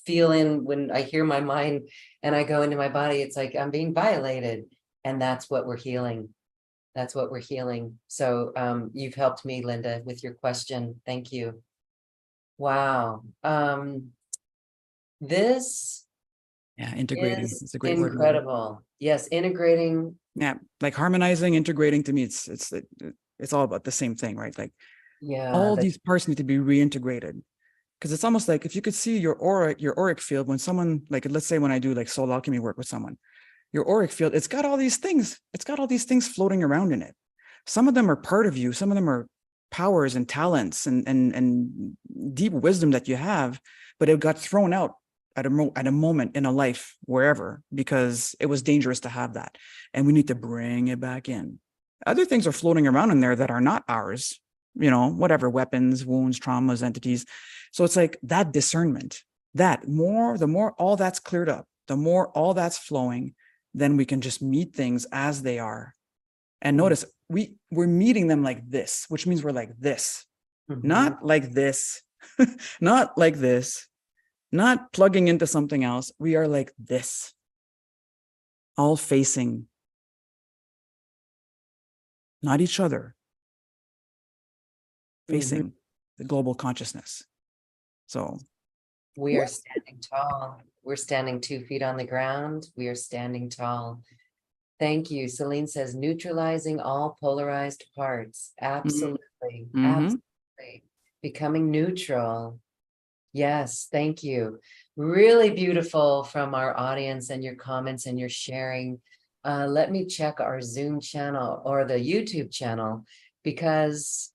hear my mind and I go into my body, it's like I'm being violated, and that's what we're healing. That's what we're healing. So you've helped me, Linda, with your question. Thank you. Wow. This Integrating is a great word. incredible. Yes, integrating. Yeah, like harmonizing, integrating, to me, it's all about the same thing, right? Like, Yeah, all these parts need to be reintegrated, because it's almost like if you could see your auric field when someone, like, let's say when I do like soul alchemy work with someone, your auric field, it's got all these things floating around in it. Some of them are part of you, some of them are powers and talents and deep wisdom that you have, but it got thrown out at a moment in a life, wherever, because it was dangerous to have that, and we need to bring it back in. Other things are floating around in there that are not ours, you know, whatever, weapons, wounds, traumas, entities. So it's like that discernment, the more all that's cleared up, the more all that's flowing, then we can just meet things as they are. And notice we're meeting them like this, which means we're like this, not like this, not like this, not plugging into something else. We are like this, all facing not each other, facing the global consciousness. So we are standing tall. We're standing 2 feet on the ground. We are standing tall. Thank you. Celine says, neutralizing all polarized parts. Absolutely. Absolutely. Becoming neutral. Yes, thank you. Really beautiful from our audience and your comments and your sharing. Let me check our Zoom channel or the YouTube channel, because,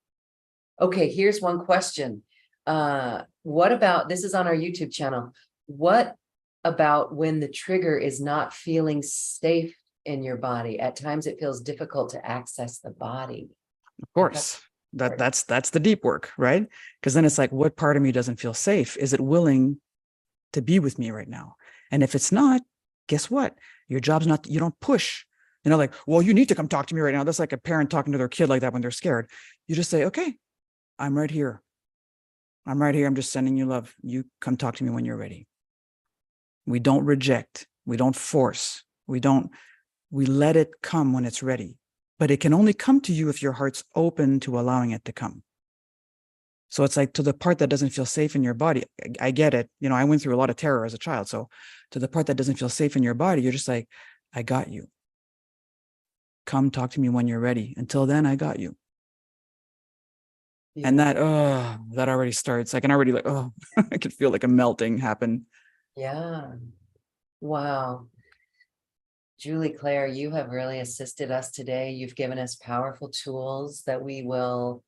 okay, here's one question. What about, this is on our YouTube channel, what about when the trigger is not feeling safe in your body? At times it feels difficult to access the body. Of course, that's the deep work, right? Because then it's like, what part of me doesn't feel safe? Is it willing to be with me right now? And if it's not, guess what? Your job's not, you don't push. Like, well, you need to come talk to me right now. That's like a parent talking to their kid like that when they're scared. You just say, okay, I'm right here. I'm right here. I'm just sending you love. You come talk to me when you're ready. We don't reject. We don't force. We let it come when it's ready. But it can only come to you if your heart's open to allowing it to come. So it's like, to the part that doesn't feel safe in your body, I get it. I went through a lot of terror as a child. So to the part that doesn't feel safe in your body, you're just like, I got you. Come talk to me when you're ready. Until then, I got you. Yeah. And that already starts. I can already I can feel like a melting happen. Yeah. Wow. Julie Claire, you have really assisted us today. You've given us powerful tools that we will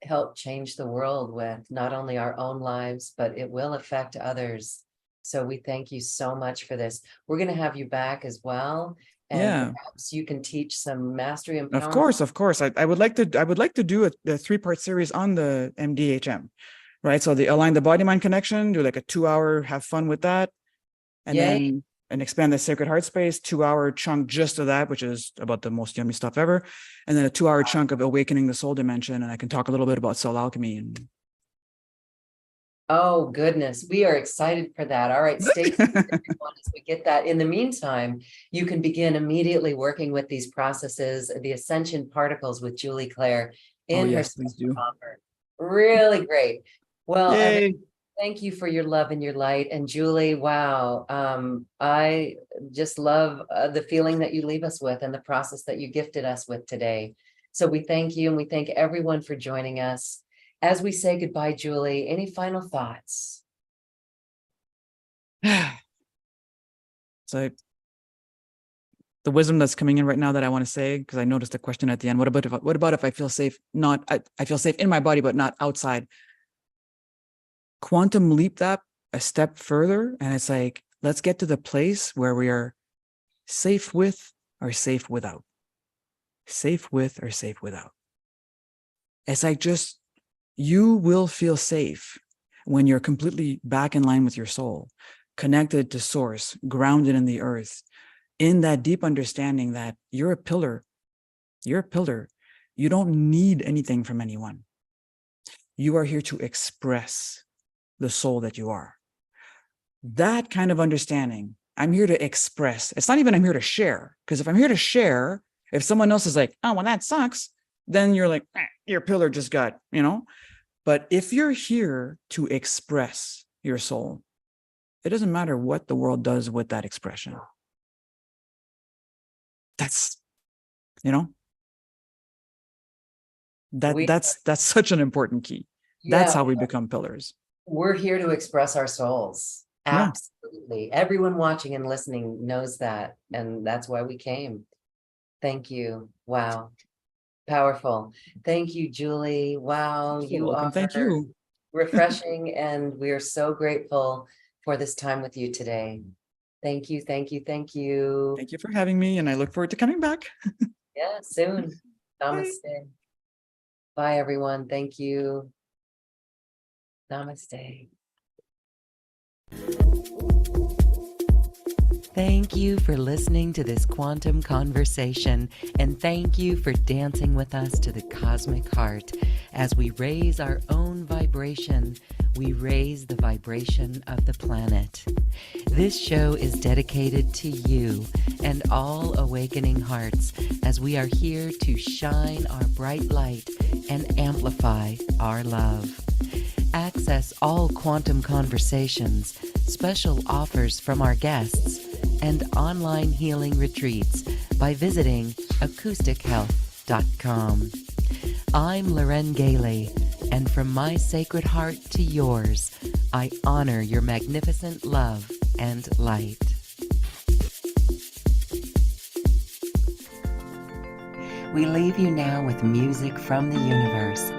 help change the world with, not only our own lives, but it will affect others. So we thank you so much for this. We're going to have you back as well. And perhaps you can teach some mastery empowerment. Of course. I would like to do a 3-part series on the MDHM, right? So the align the body-mind connection, do like a 2-hour, have fun with that. And then expand the sacred heart space, 2-hour chunk just of that, which is about the most yummy stuff ever. And then a 2-hour chunk of awakening the soul dimension. And I can talk a little bit about soul alchemy. Oh, goodness. We are excited for that. All right. Stay tuned, everyone, as we get that. In the meantime, you can begin immediately working with these processes, the Ascension particles with Julie Claire in her offer. Really great. Well, thank you for your love and your light. And Julie, wow. I just love the feeling that you leave us with and the process that you gifted us with today. So we thank you, and we thank everyone for joining us. As we say goodbye, Julie, any final thoughts? So the wisdom that's coming in right now that I want to say, because I noticed a question at the end. What about if I feel safe? I feel safe in my body, but not outside. Quantum leap that a step further, and it's like, let's get to the place where we are safe with or safe without. Safe with or safe without. It's like, just, you will feel safe when you're completely back in line with your soul, connected to source, grounded in the earth, in that deep understanding that you're a pillar. You're a pillar. You don't need anything from anyone. You are here to express the soul that you are. That kind of understanding, I'm here to express. It's not even I'm here to share, because if I'm here to share, if someone else is like, oh, well, that sucks, then you're like, your pillar just got, But if you're here to express your soul, it doesn't matter what the world does with that expression. That's, that's such an important key. That's how we become pillars. We're here to express our souls. Absolutely. Yeah. Everyone watching and listening knows that. And that's why we came. Thank you. Wow. Powerful. Thank you, Julie. Wow. You're welcome. Thank you. Refreshing. And we are so grateful for this time with you today. Thank you. Thank you. Thank you. Thank you for having me. And I look forward to coming back. Yeah, soon. Namaste. Bye, everyone. Thank you. Namaste. Thank you for listening to this quantum conversation, and thank you for dancing with us to the cosmic heart. As we raise our own vibration, we raise the vibration of the planet. This show is dedicated to you and all awakening hearts, as we are here to shine our bright light and amplify our love. Access all quantum conversations, special offers from our guests, and online healing retreats by visiting acoustichealth.com. I'm Loren Gailey, and from my sacred heart to yours, I honor your magnificent love and light. We leave you now with music from the universe.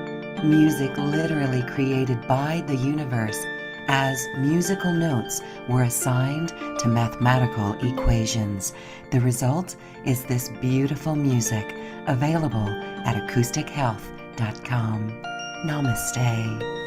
Music literally created by the universe, as musical notes were assigned to mathematical equations. The result is this beautiful music, available at acoustichealth.com. Namaste.